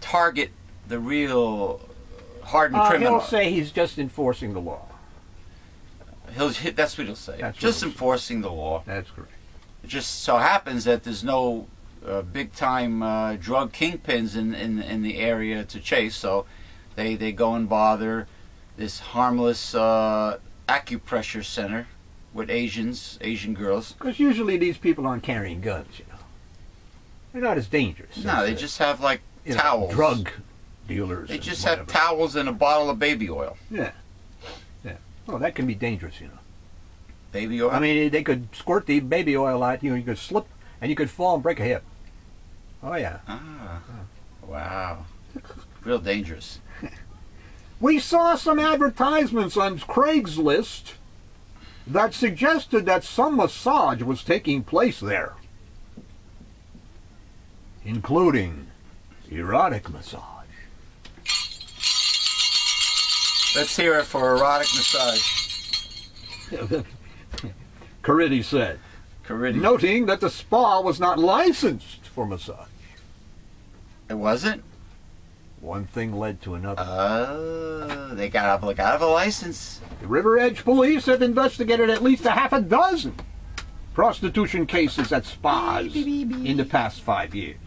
target the real hardened criminal? He'll say he's just enforcing the law. That's what he'll say. Just enforcing the law. That's correct. It just so happens that there's no big-time drug kingpins in the area to chase, so they go and bother this harmless acupressure center with Asian girls. Because usually these people aren't carrying guns, They're not as dangerous. No, they just have like towels. Drug dealers. They just have towels and a bottle of baby oil. Yeah. Well, that can be dangerous, Baby oil? I mean, they could squirt the baby oil out, you could slip, and you could fall and break a hip. Oh, yeah. Wow. Real dangerous. We saw some advertisements on Craigslist that suggested that some massage was taking place there, including erotic massage. Let's hear it for erotic massage. Caridi said, noting that the spa was not licensed for massage. It wasn't? One thing led to another. They got out of a license. The River Edge Police have investigated at least a half a dozen prostitution cases at spas in the past 5 years.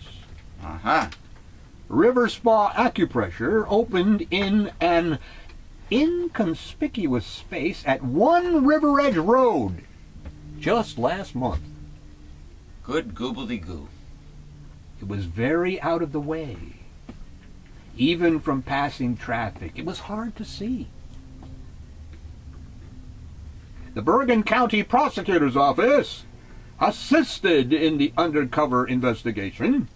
River Spa Acupressure opened in an inconspicuous space at 1 River Edge Road just last month. Good goobly-goo. It was very out of the way. Even from passing traffic, it was hard to see. The Bergen County Prosecutor's Office assisted in the undercover investigation.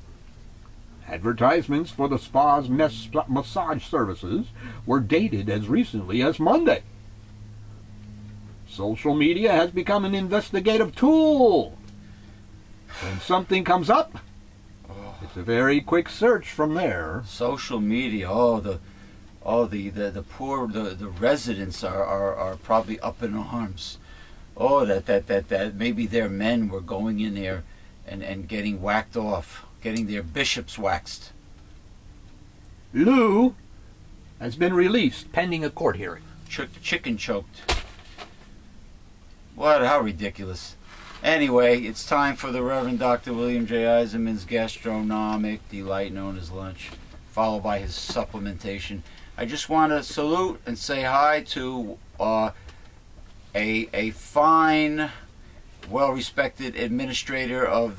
Advertisements for the spa's massage services were dated as recently as Monday. Social media has become an investigative tool. When something comes up, it's a very quick search from there. Social media, the poor, the residents are probably up in arms. That maybe their men were going in there and getting whacked off, getting their bishops waxed. Lou has been released pending a court hearing. Chicken choked. How ridiculous. Anyway, it's time for the Reverend Dr. William J. Eisenman's gastronomic delight known as lunch, followed by his supplementation. I just want to salute and say hi to a fine, well-respected administrator of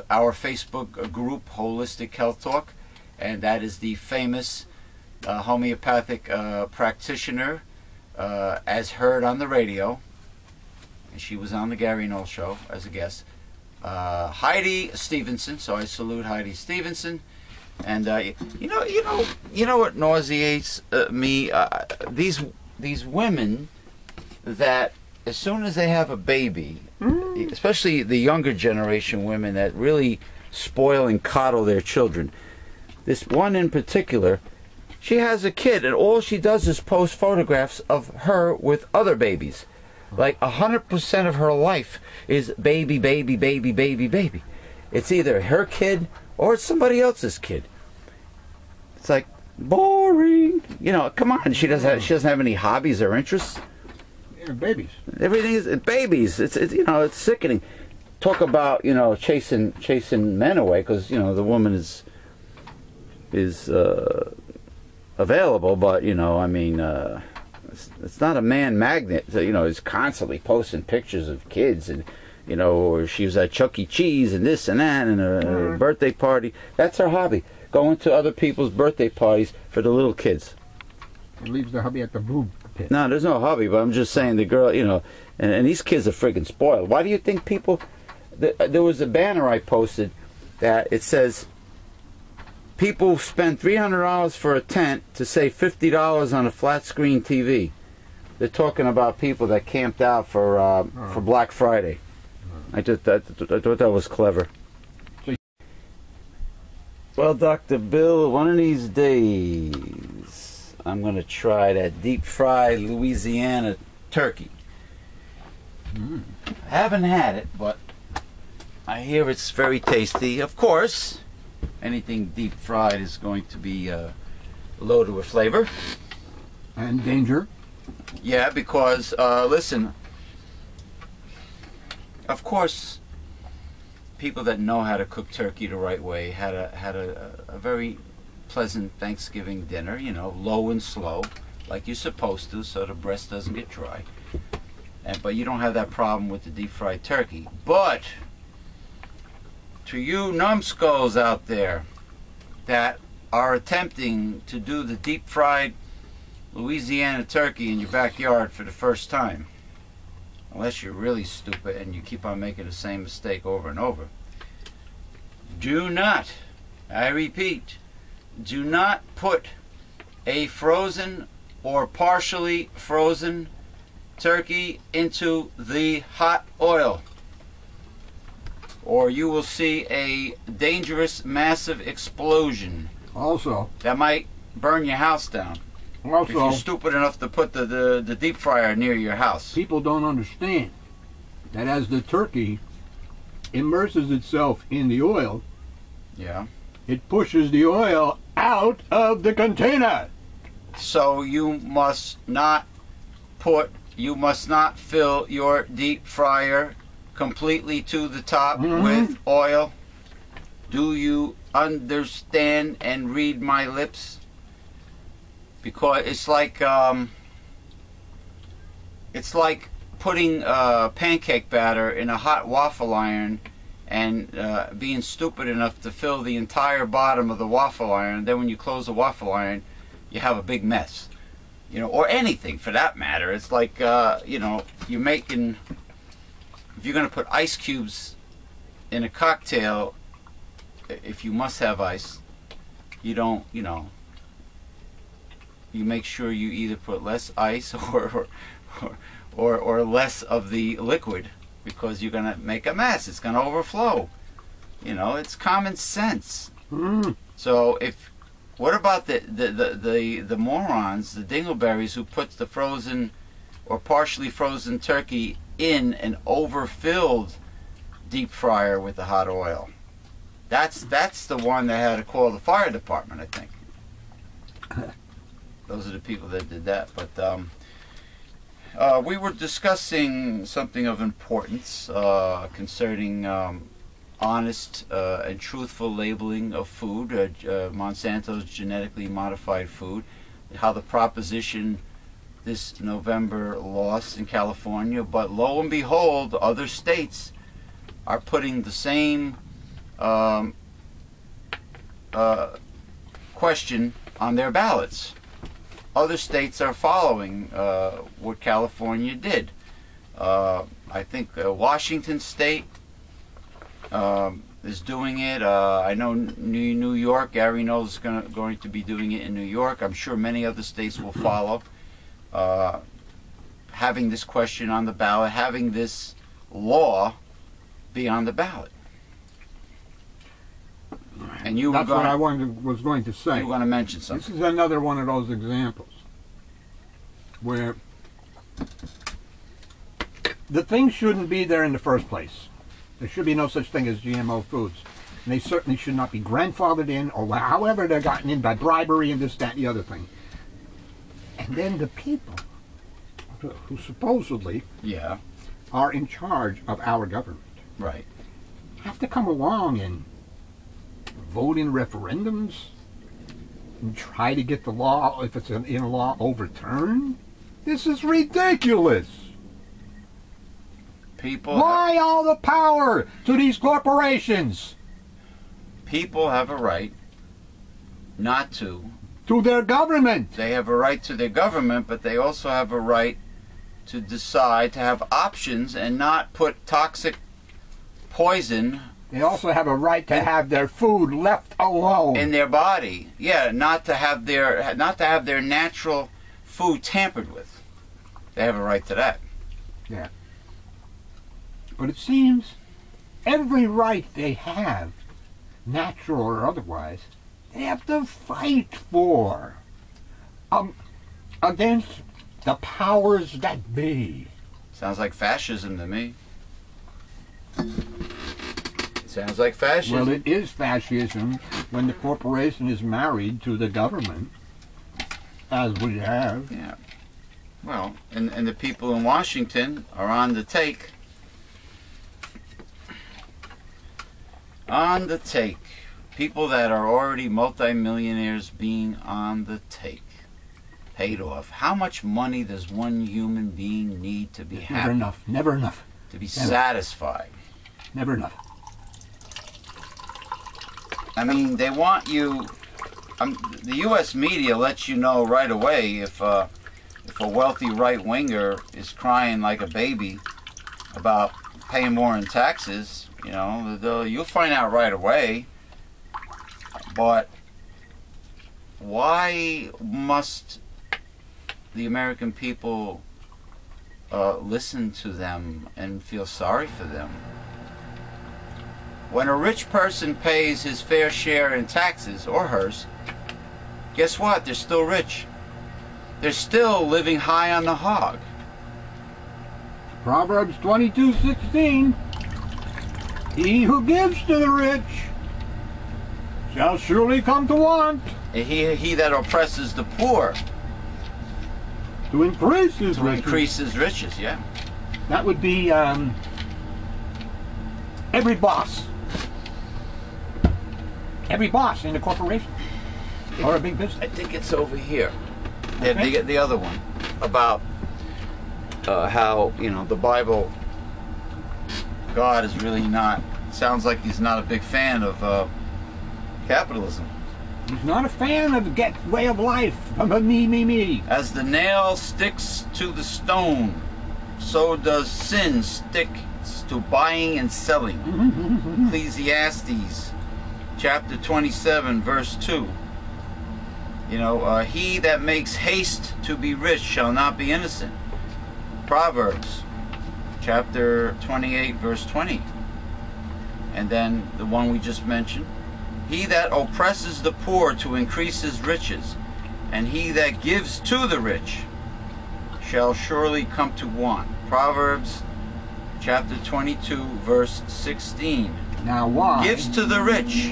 our Facebook group, Holistic Health Talk, and that is the famous homeopathic practitioner, as heard on the radio. And she was on the Gary Knoll show as a guest, Heidi Stevenson. So I salute Heidi Stevenson. And you know what nauseates me? These women that as soon as they have a baby, especially the younger generation women that really spoil and coddle their children. This one in particular, she has a kid, and all she does is post photographs of her with other babies. Like 100% of her life is baby, baby, baby, baby, baby. It's either her kid or it's somebody else's kid. It's like boring. You know, come on. She doesn't have any hobbies or interests. Yeah, babies. Everything is babies. It's you know, it's sickening. Talk about, you know, chasing men away because, you know, the woman is available, but, you know, I mean, it's not a man magnet. You know, he's constantly posting pictures of kids and, you know, or she was at Chuck E. Cheese and this and that and a birthday party. That's her hobby. Going to other people's birthday parties for the little kids. It leaves the hubby at the boob pit. No, there's no hobby, but I'm just saying the girl, you know, and these kids are friggin' spoiled. Why do you think people... There was a banner I posted that it says people spend $300 for a tent to save $50 on a flat screen TV. They're talking about people that camped out for Black Friday. I thought that was clever. Well, Dr. Bill, one of these days I'm going to try that deep fried Louisiana turkey. I haven't had it, but I hear it's very tasty. Of course, anything deep fried is going to be loaded with flavor. And danger. Yeah, because, listen, of course, people that know how to cook turkey the right way had a very pleasant Thanksgiving dinner, you know, low and slow, like you're supposed to, so the breast doesn't get dry. But you don't have that problem with the deep fried turkey. But to you numbskulls out there that are attempting to do the deep fried Louisiana turkey in your backyard for the first time, unless you're really stupid and you keep on making the same mistake over and over, do not, I repeat, do not put a frozen or partially frozen turkey into the hot oil, or you will see a dangerous, massive explosion. Also, that might burn your house down. Also, if you're stupid enough to put the deep fryer near your house. People don't understand that as the turkey immerses itself in the oil, yeah, it pushes the oil out of the container. So you must not fill your deep fryer completely to the top with oil. Do you understand and read my lips? Because it's like putting pancake batter in a hot waffle iron and being stupid enough to fill the entire bottom of the waffle iron. Then when you close the waffle iron, you have a big mess. You know, or anything for that matter. It's like, you know, you're making, if you're going to put ice cubes in a cocktail, if you must have ice, you don't, you know, you make sure you either put less ice or less of the liquid, because you're going to make a mess. It's going to overflow. You know, it's common sense. So what about the morons, the dingleberries, who put the frozen or partially frozen turkey in an overfilled deep fryer with the hot oil? That's the one that had to call the fire department, I think. Those are the people that did that. But we were discussing something of importance concerning honest and truthful labeling of food, Monsanto's genetically modified food, how the proposition this November lost in California, but lo and behold, other states are putting the same question on their ballots. Other states are following what California did. I think Washington State is doing it. I know New York, Gary Knowles is going to be doing it in New York. I'm sure many other states will follow. Having this question on the ballot, having this law be on the ballot. And you That's what I was going to say. You were going to mention something. This is another one of those examples where the things shouldn't be there in the first place. There should be no such thing as GMO foods. And they certainly should not be grandfathered in, or however they're gotten in by bribery and this, that, and the other thing. And then the people who supposedly are in charge of our government have to come along and vote in referendums and try to get the law, if it's in a law, overturned. This is ridiculous. Why all the power to these corporations? People have a right not to. To their government. They have a right to their government, but they also have a right to decide, to have options and not put toxic poison. They also have a right to have their food left alone in their body. Yeah, not to have their natural food tampered with. They have a right to that. Yeah. But it seems every right they have, natural or otherwise, they have to fight for against the powers that be. Sounds like fascism to me. Sounds like fascism. Well, it is fascism when the corporation is married to the government, as we have. Yeah. Well, and the people in Washington are on the take. On the take. People that are already multimillionaires being on the take. Paid off. How much money does one human being need to be happy? Never enough. Never enough. To be satisfied. Never enough. I mean, they want you... the U.S. media lets you know right away if a wealthy right-winger is crying like a baby about paying more in taxes. You know, you'll find out right away. But why must the American people listen to them and feel sorry for them? When a rich person pays his fair share in taxes, or hers, guess what? They're still rich. They're still living high on the hog. Proverbs 22:16. He who gives to the rich shall surely come to want. He that oppresses the poor. To increase his riches. To increase his riches, yeah. That would be every boss. Every boss in a corporation or a big business. I think it's over here. Okay. The other one about how, you know, the Bible, God is really not, sounds like he's not a big fan of capitalism. He's not a fan of the way of life. Me. As the nail sticks to the stone, so does sin stick to buying and selling. Ecclesiastes chapter 27 verse 2. You know, he that makes haste to be rich shall not be innocent. Proverbs chapter 28 verse 20. And then the one we just mentioned. He that oppresses the poor to increase his riches, and he that gives to the rich shall surely come to want. Proverbs chapter 22 verse 16. Now why? Gives to the rich.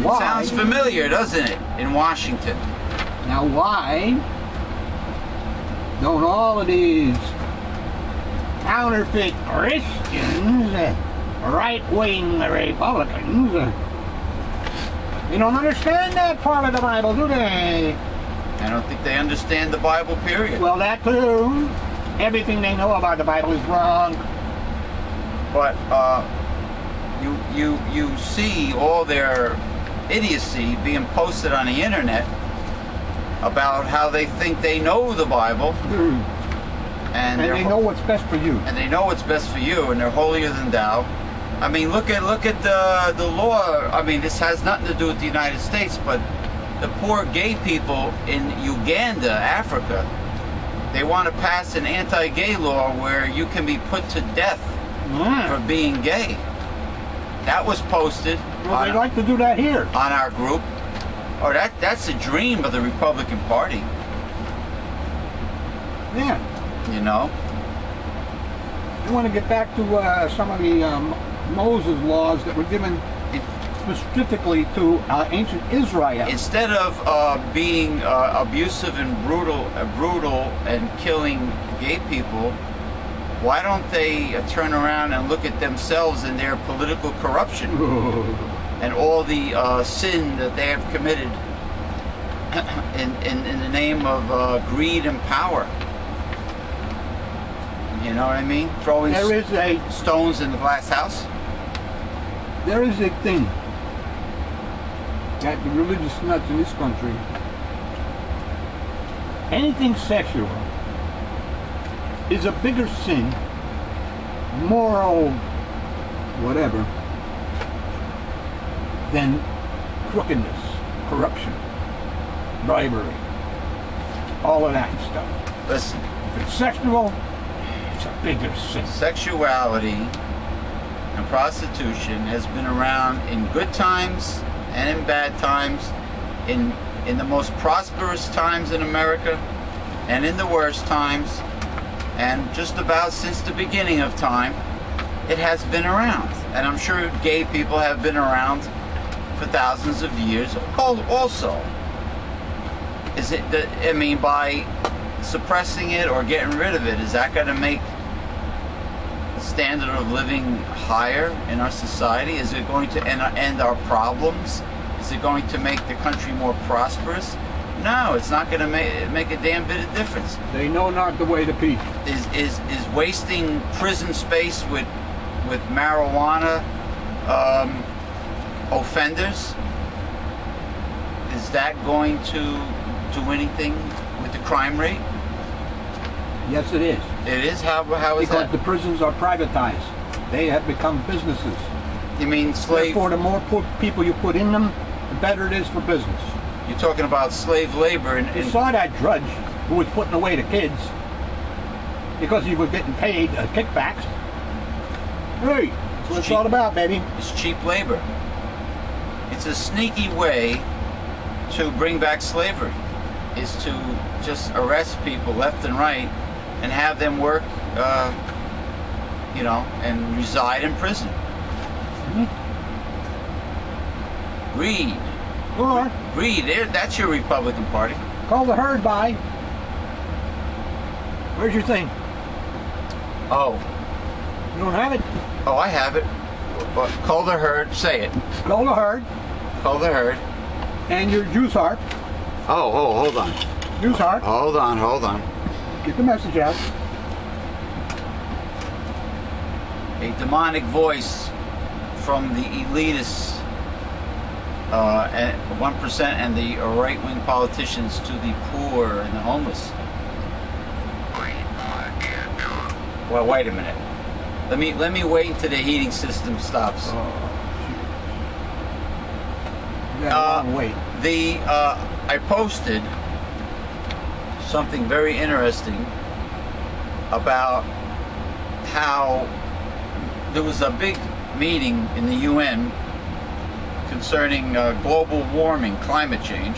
Why? Sounds familiar, doesn't it, in Washington? Now why don't all of these counterfeit Christians, right-wing Republicans, they don't understand that part of the Bible, do they? I don't think they understand the Bible, period. Well, that too. Everything they know about the Bible is wrong. But you see all their idiocy being posted on the internet about how they think they know the Bible. And they know what's best for you. And they know what's best for you, and they're holier than thou. I mean, look at the law. I mean, this has nothing to do with the United States, but the poor gay people in Uganda, Africa, they want to pass an anti-gay law where you can be put to death for being gay. That was posted. Well, they'd like to do that here. On our group. Oh, that's a dream of the Republican Party. Yeah. You know? You want to get back to some of the Moses laws that were given specifically to ancient Israel. Instead of being abusive and brutal and killing gay people, why don't they turn around and look at themselves and their political corruption and all the sin that they have committed in the name of greed and power? You know what I mean? Throwing stones in the glass house. There is a thing that the religious nuts in this country, anything sexual is a bigger sin, moral, whatever, than crookedness, corruption, bribery, all of that stuff. Listen, if it's sexual, it's a bigger sin. Sexuality and prostitution has been around in good times and in bad times, in the most prosperous times in America and in the worst times, and just about since the beginning of time it has been around. And I'm sure gay people have been around for thousands of years also. Is it that, I mean, by suppressing it or getting rid of it, is that going to make the standard of living higher in our society? Is it going to end our problems? Is it going to make the country more prosperous? No, it's not going to make a damn bit of difference. They know not the way to peace. Is wasting prison space with marijuana offenders, is that going to do anything with the crime rate? Yes, it is. It is? How is that? Because the prisons are privatized. They have become businesses. You mean slave? Therefore, the more people you put in them, the better it is for business. You're talking about slave labor. You saw that drudge who was putting away the kids because he was getting paid kickbacks. Hey, that's what it's all about, baby. It's cheap labor. It's a sneaky way to bring back slavery, is to just arrest people left and right and have them work, you know, and reside in prison. Read. Or Read. That's your Republican Party. Call the herd by. Where's your thing? Oh. You don't have it? Oh, I have it. But call the herd. Say it. Call the herd. Call the herd. And your juice harp. Oh, hold on. Juice harp. Hold on. Get the message out. A demonic voice from the elitists, 1% and the right-wing politicians, to the poor and the homeless. Well, wait a minute. Let me wait until the heating system stops. Wait. I posted something very interesting about how there was a big meeting in the UN concerning global warming, climate change,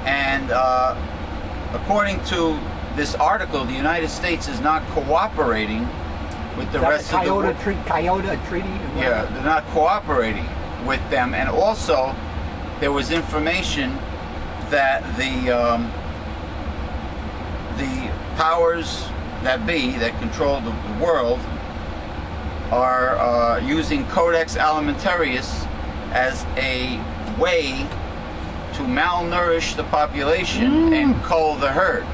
and according to this article, the United States is not cooperating with the rest of the world. Kyoto Treaty? Yeah, they're not cooperating with them, and also there was information that the powers that be, that control the world, are using Codex Alimentarius as a way to malnourish the population and cull the herd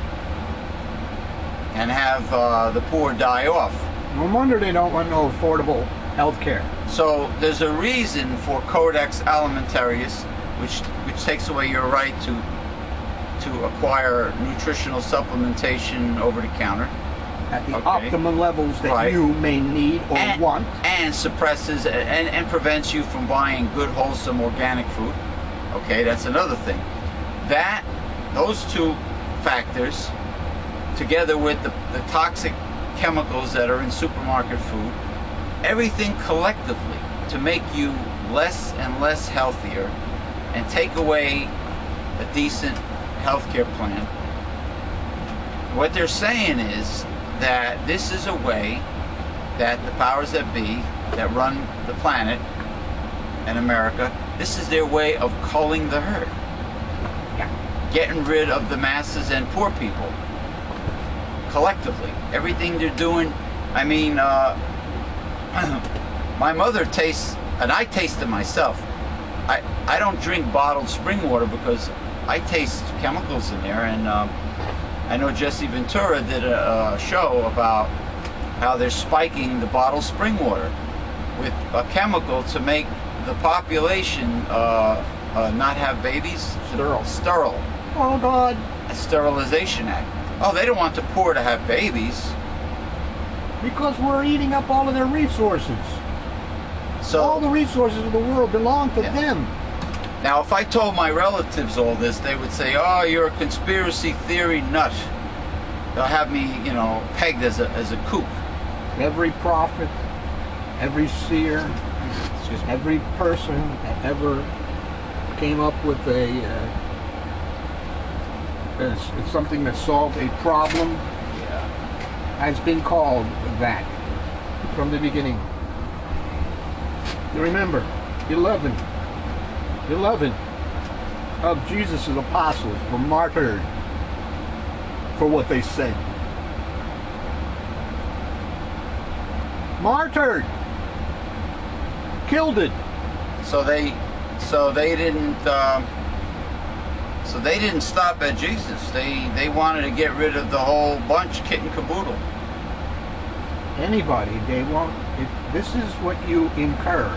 and have the poor die off. No wonder they don't want no affordable health care. So there's a reason for Codex Alimentarius, which takes away your right to acquire nutritional supplementation over the counter at the optimum levels that you may need or want, and suppresses and prevents you from buying good, wholesome, organic food. Okay, that's another thing. Those two factors, together with the toxic chemicals that are in supermarket food, everything collectively to make you less and less healthier and take away a decent healthcare plan. What they're saying is that this is a way that the powers that be that run the planet and America, this is their way of culling the herd. Yeah. Getting rid of the masses and poor people. Collectively. Everything they're doing, I mean, my mother tastes, and I taste it myself. I don't drink bottled spring water because I taste chemicals in there, and I know Jesse Ventura did a show about how they're spiking the bottled spring water with a chemical to make the population not have babies. Sterile. Oh God. A sterilization act. Oh, they don't want the poor to have babies. Because we're eating up all of their resources. So all the resources of the world belong to them. Now, if I told my relatives all this, they would say, "Oh, you're a conspiracy theory nut." They'll have me, you know, pegged as a kook. Every prophet, every seer, every person that ever came up with something that solved a problem has been called that from the beginning. You remember, 11 of Jesus' apostles were martyred for what they said. Martyred. Killed it. So they didn't stop at Jesus. They wanted to get rid of the whole bunch, kit and caboodle. Anybody, they want. This is what you incur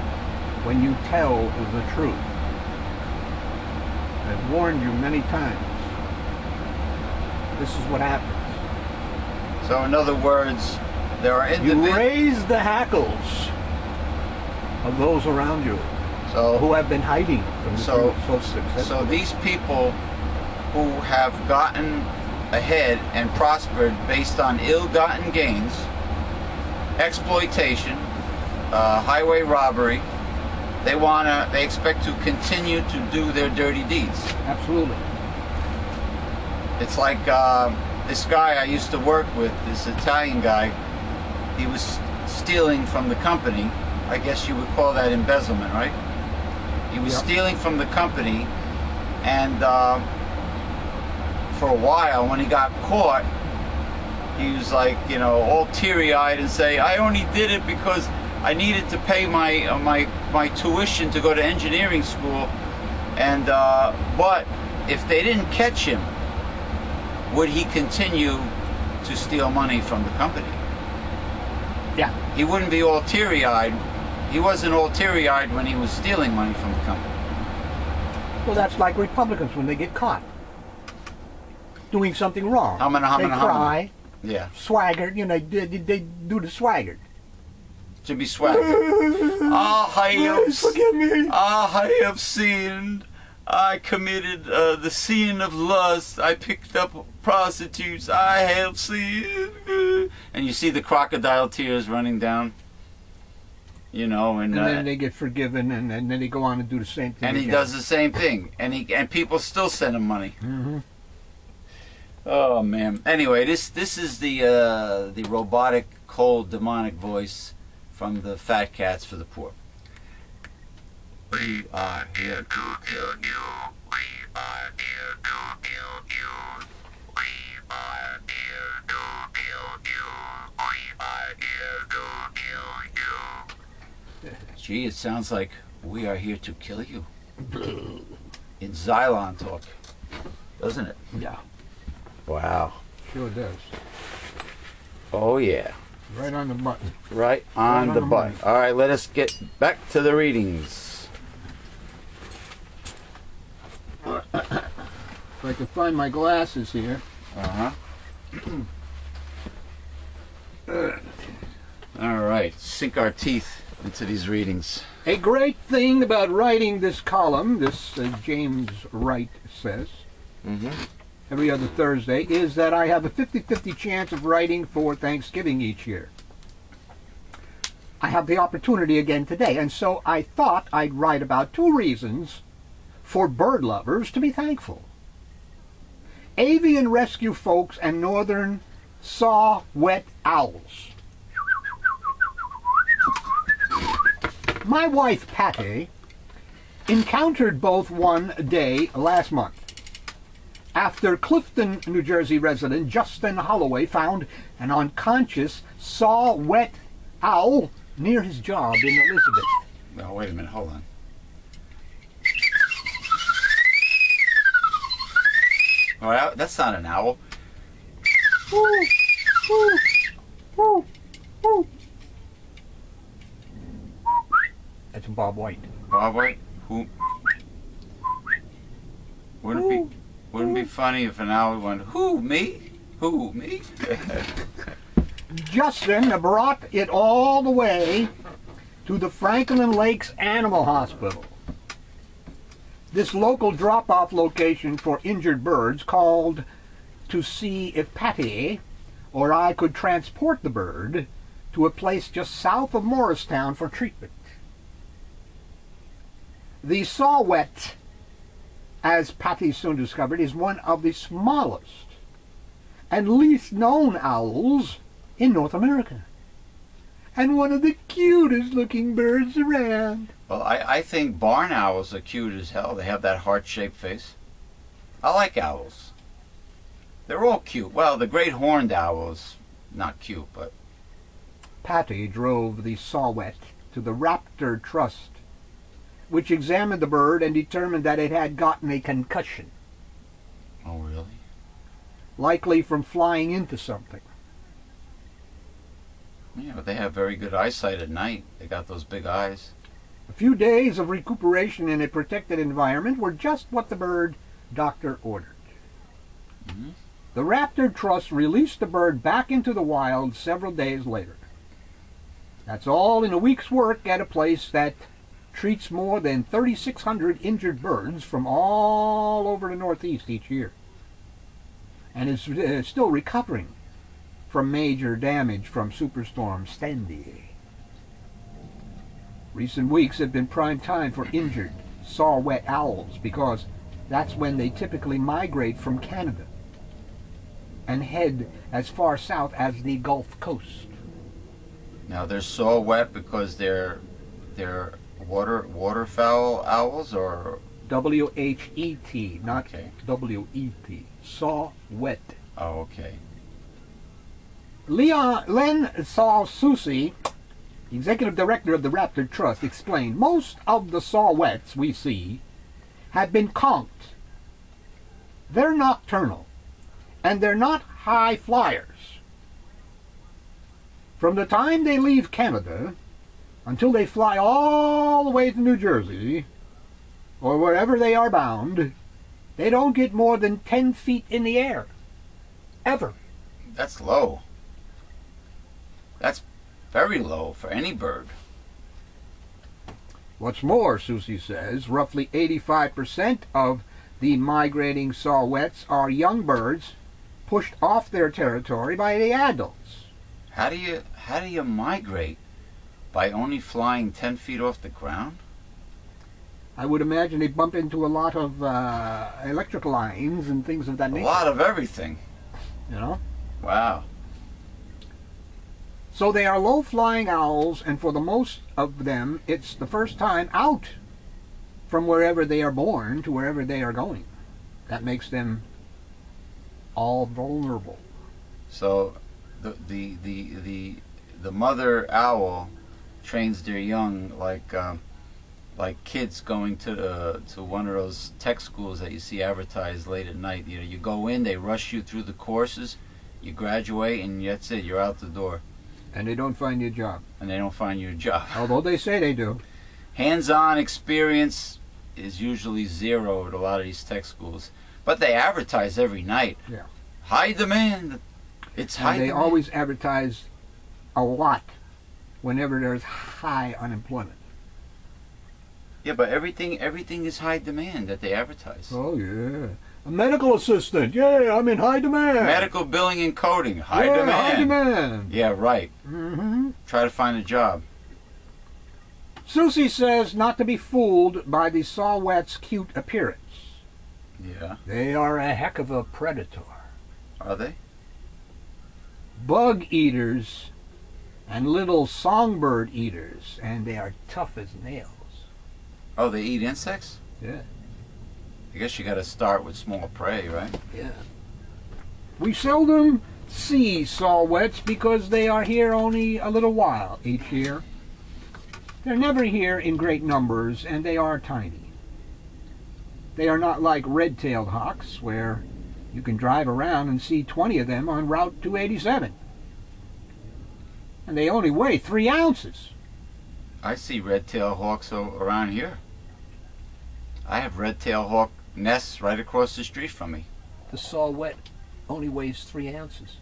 when you tell the truth. I've warned you many times. This is what happens. So in other words, there are individuals. You raise the hackles of those around you who have been hiding from the truth. So these people who have gotten ahead and prospered based on ill-gotten gains, exploitation, highway robbery, they expect to continue to do their dirty deeds. Absolutely. It's like this guy I used to work with, this Italian guy, he was stealing from the company. I guess you would call that embezzlement, right? He was stealing from the company, and for a while, when he got caught, he was like, you know, all teary-eyed and say, "I only did it because I needed to pay my tuition to go to engineering school." And but if they didn't catch him, would he continue to steal money from the company? Yeah. He wouldn't be all teary-eyed. He wasn't all teary-eyed when he was stealing money from the company. Well, that's like Republicans when they get caught doing something wrong. They cry. Yeah. Swagger, you know, they do the swagger. To be swagger. Forgive me. I have sinned. I committed the sin of lust. I picked up prostitutes. I have sinned. And you see the crocodile tears running down. You know, and then they get forgiven, and then they go on and do the same thing. And he does the same thing, and people still send him money. Mm-hmm. Oh man. Anyway, this is the robotic, cold, demonic voice from the fat cats for the poor. We are here to kill you. We are here to kill you. We are here to kill you. We are here to kill you. Gee, it sounds like we are here to kill you. In Xylon talk, doesn't it? Yeah. Wow. Sure does. Oh yeah. Right on the button. Right on the button. All right, let us get back to the readings. If I can find my glasses here. All right, sink our teeth into these readings. A great thing about writing this column, this James Wright says, every other Thursday, is that I have a 50-50 chance of writing for Thanksgiving each year. I have the opportunity again today, and so I thought I'd write about 2 reasons for bird lovers to be thankful. Avian rescue folks and northern saw-whet owls. My wife, Patty, encountered both one day last month, after Clifton, New Jersey resident Justin Holloway found an unconscious saw-whet owl near his job in Elizabeth. Well, wait a minute, hold on. Oh, that's not an owl. Ooh, ooh, ooh, ooh. That's Bob White. Bob White? Who? Wouldn't it be funny if an owl went, who, me? Who, me? Justin brought it all the way to the Franklin Lakes Animal Hospital. This local drop-off location for injured birds called to see if Patty or I could transport the bird to a place just south of Morristown for treatment. The saw-whet, as Patty soon discovered, is one of the smallest and least known owls in North America, and one of the cutest looking birds around. Well, I think barn owls are cute as hell. They have that heart-shaped face. I like owls. They're all cute. Well, the great horned owl is not cute, but... Patty drove the saw-whet to the Raptor Trust, which examined the bird and determined that it had gotten a concussion. Oh, really? Likely from flying into something. Yeah, but they have very good eyesight at night. They got those big eyes. A few days of recuperation in a protected environment were just what the bird doctor ordered. Mm-hmm. The Raptor Trust released the bird back into the wild several days later. That's all in a week's work at a place that treats more than 3,600 injured birds from all over the Northeast each year, and is still recovering from major damage from Superstorm Sandy. Recent weeks have been prime time for injured saw-whet owls because that's when they typically migrate from Canada and head as far south as the Gulf Coast. Now they're saw-whet because they're waterfowl owls, or W-H-E-T, not okay. W-E-T. Saw-whet. Oh, okay. Len Susi, executive director of the Raptor Trust, explained most of the saw-whets we see have been conked. They're nocturnal, and they're not high flyers. From the time they leave Canada until they fly all the way to New Jersey, or wherever they are bound, they don't get more than 10 feet in the air. Ever. That's low. That's very low for any bird. What's more, Susie says, roughly 85% of the migrating saw-whets are young birds pushed off their territory by the adults. How do you migrate? By only flying 10 feet off the ground? I would imagine they bump into a lot of electric lines and things of that nature. A lot of everything. You know? Wow. So they are low-flying owls, and for the most of them, it's the first time out from wherever they are born to wherever they are going. That makes them all vulnerable. So the mother owl trains their young like kids going to one of those tech schools that you see advertised late at night. You know, you go in, they rush you through the courses, you graduate, and that's it. You're out the door. And they don't find you a job. And they don't find you a job. Although they say they do. Hands-on experience is usually zero at a lot of these tech schools, but they advertise every night. Yeah. High demand. It's high And they demand. always advertise a lot whenever there's high unemployment. Yeah, but everything is high demand that they advertise. Oh, yeah. A medical assistant. Yeah, I'm in high demand. Medical billing and coding. High yeah, demand. high demand. Yeah, right. Mm-hmm. Try to find a job. Susie says not to be fooled by the saw-whet's cute appearance. Yeah. They are a heck of a predator. Are they? bug eaters and little songbird eaters, and they are tough as nails. Oh, they eat insects? Yeah. I guess you got to start with small prey, right? Yeah. We seldom see saw-whets because they are here only a little while each year. They're never here in great numbers, and they are tiny. They are not like red-tailed hawks, where you can drive around and see 20 of them on Route 287. And they only weigh 3 ounces. I see red-tailed hawks around here. I have red-tailed hawk nests right across the street from me. The saw-whet only weighs 3 ounces.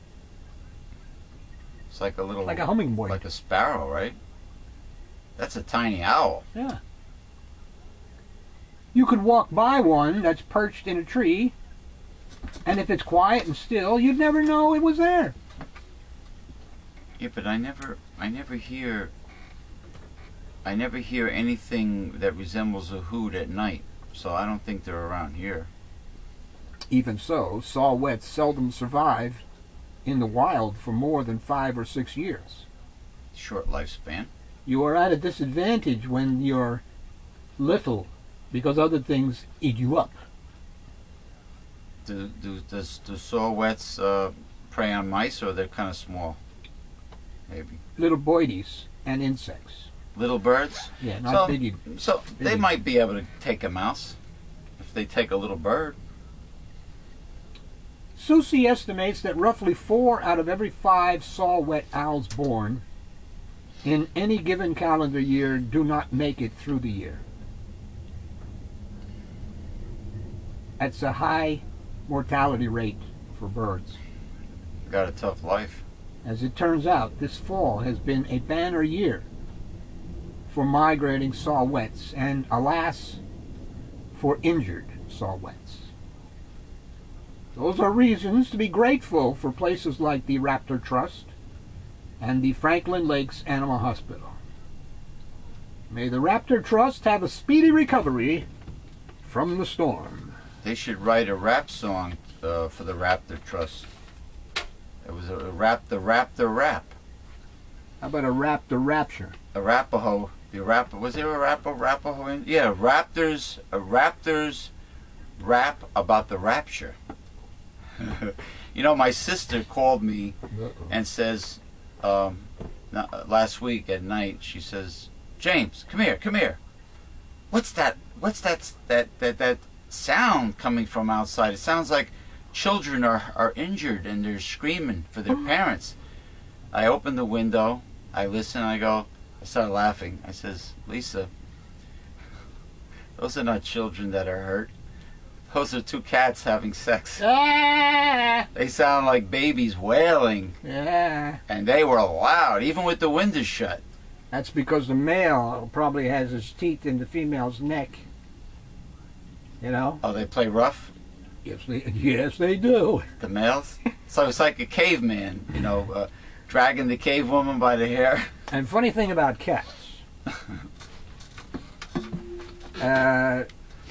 It's like a little... Like a hummingbird. Like a sparrow, right? That's a tiny owl. Yeah. You could walk by one that's perched in a tree, and if it's quiet and still, you'd never know it was there. Yeah, but I never hear anything that resembles a hoot at night, so I don't think they're around here. Even so, saw-whets seldom survive in the wild for more than 5 or 6 years. Short lifespan. You are at a disadvantage when you're little, because other things eat you up. Do saw-whets prey on mice, or they're kind of small? Maybe. Little boidies and insects. Little birds? Yeah, not biggie. So they might be able to take a mouse if they take a little bird. Susie estimates that roughly 4 out of every 5 saw-whet owls born in any given calendar year do not make it through the year. That's a high mortality rate for birds. Got a tough life. As it turns out, this fall has been a banner year for migrating saw-whets, and alas, for injured saw-whets. Those are reasons to be grateful for places like the Raptor Trust and the Franklin Lakes Animal Hospital. May the Raptor Trust have a speedy recovery from the storm. They should write a rap song for the Raptor Trust. It was a rap, the Raptor rap. How about a Raptor Rapture? A Rapaho. Was there a Rapaho in? Yeah, Raptors rap about the rapture. You know, my sister called me and says, last week at night, she says, "James, come here. What's that sound coming from outside? It sounds like children are injured and they're screaming for their parents." I open the window, I listen, I start laughing. I says, "Lisa, those are not children that are hurt. Those are 2 cats having sex." Ah! They sound like babies wailing. Yeah. And they were loud, even with the windows shut. That's because the male probably has his teeth in the female's neck. You know? Oh, they play rough? Yes, they do. The males? So it's like a caveman, you know, dragging the cave woman by the hair. And funny thing about cats,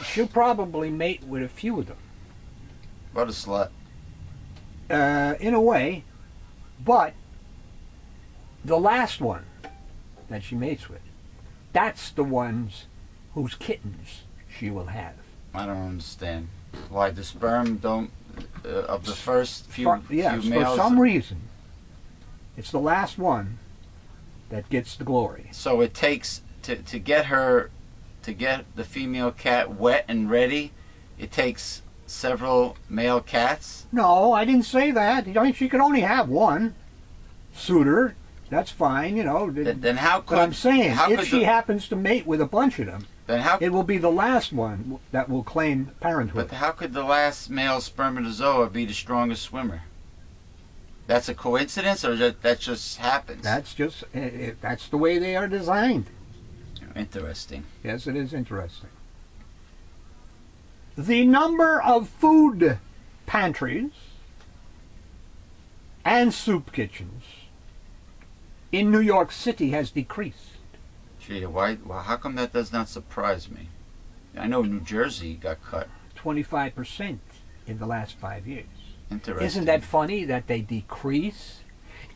she'll probably mate with a few of them. What a slut. In a way, but the last one that she mates with, that's the ones whose kittens she will have. I don't understand. Why the sperm don't, of the first few males? For some reason, it's the last one that gets the glory. So it takes, to get the female cat wet and ready, it takes several male cats? No, I didn't say that. I mean, she could only have one suitor. That's fine, you know. Then how could... But I'm saying, if she happens to mate with a bunch of them, then how, it will be the last one that will claim parenthood. But how could the last male spermatozoa be the strongest swimmer? That's a coincidence, or that just happens? That's just, that's the way they are designed. Interesting. Yes, it is interesting. The number of food pantries and soup kitchens in New York City has decreased. Gee, why? Well, how come that does not surprise me? I know New Jersey got cut. 25% in the last 5 years. Interesting. Isn't that funny that they decrease?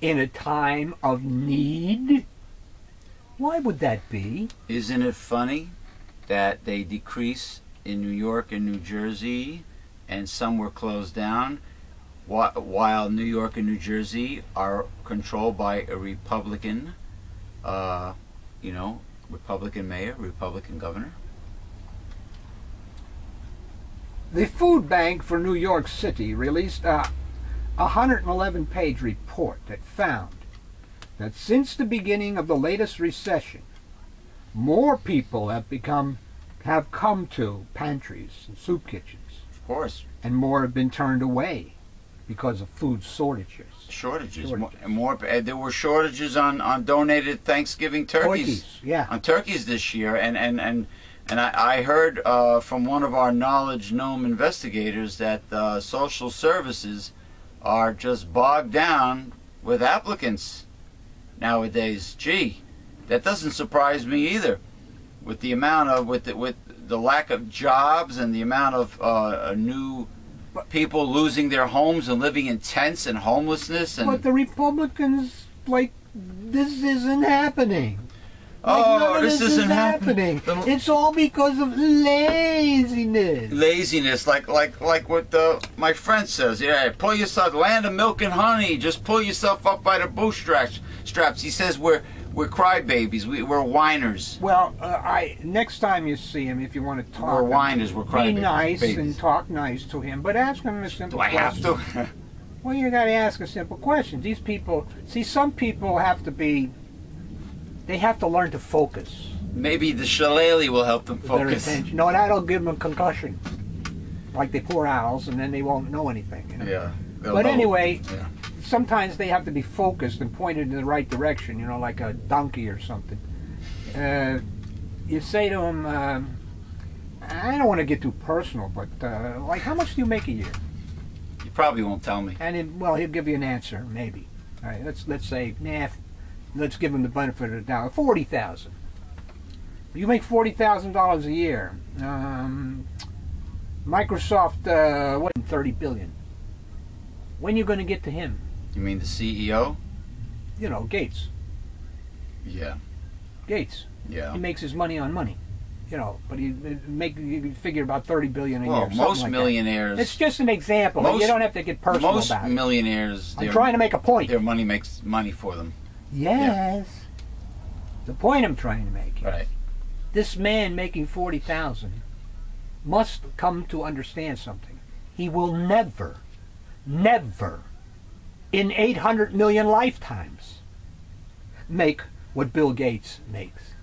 in a time of need? Why would that be? Isn't it funny that they decrease in New York and New Jersey, and some were closed down, while New York and New Jersey are controlled by a Republican, Republican mayor, Republican governor? The Food Bank for New York City released a 111-page report that found that since the beginning of the latest recession, more people have come to pantries and soup kitchens. Of course. And more have been turned away because of food shortages. Shortages. More. There were shortages on donated Thanksgiving turkeys. Yeah. On turkeys this year, and I heard from one of our Knowledge Gnome investigators that social services are just bogged down with applicants nowadays. Gee, that doesn't surprise me either. With the amount of with the lack of jobs and the amount of new people losing their homes and living in tents and homelessness. And but the Republicans, this isn't happening. This isn't happening. It's all because of laziness. Laziness, like what my friend says. Yeah, pull yourself, land of milk and honey. Just pull yourself up by the bootstraps. He says we're crybabies. We're whiners. Well, next time you see him, if you want to talk, we're whiners. We're crybabies. Be nice babies. And talk nice to him, but ask him a simple question. Do I have to? Well, you got to ask a simple question. These people, some people have to be. They have to learn to focus. Maybe the shillelagh will help them focus. Their attention. No, that'll give them a concussion. Like they pour owls and then they won't know anything. You know? Yeah. But anyway, sometimes they have to be focused and pointed in the right direction, like a donkey or something. You say to them, I don't want to get too personal, but how much do you make a year? You probably won't tell me. And he'll give you an answer, maybe. All right, let's say, let's give him the benefit of the doubt. 40,000. You make $40,000 a year. Microsoft, what? 30 billion. When are you going to get to him? You mean the CEO? Gates. Yeah. Gates. Yeah. He makes his money on money. But you figure about 30 billion a year. Well, most millionaires. It's just an example. You don't have to get personal about it. Most millionaires. I'm trying to make a point. Their money makes money for them. Yes. Yeah. The point I'm trying to make. Right. This man making 40,000 must come to understand something. He will never, in 800 million lifetimes, make what Bill Gates makes.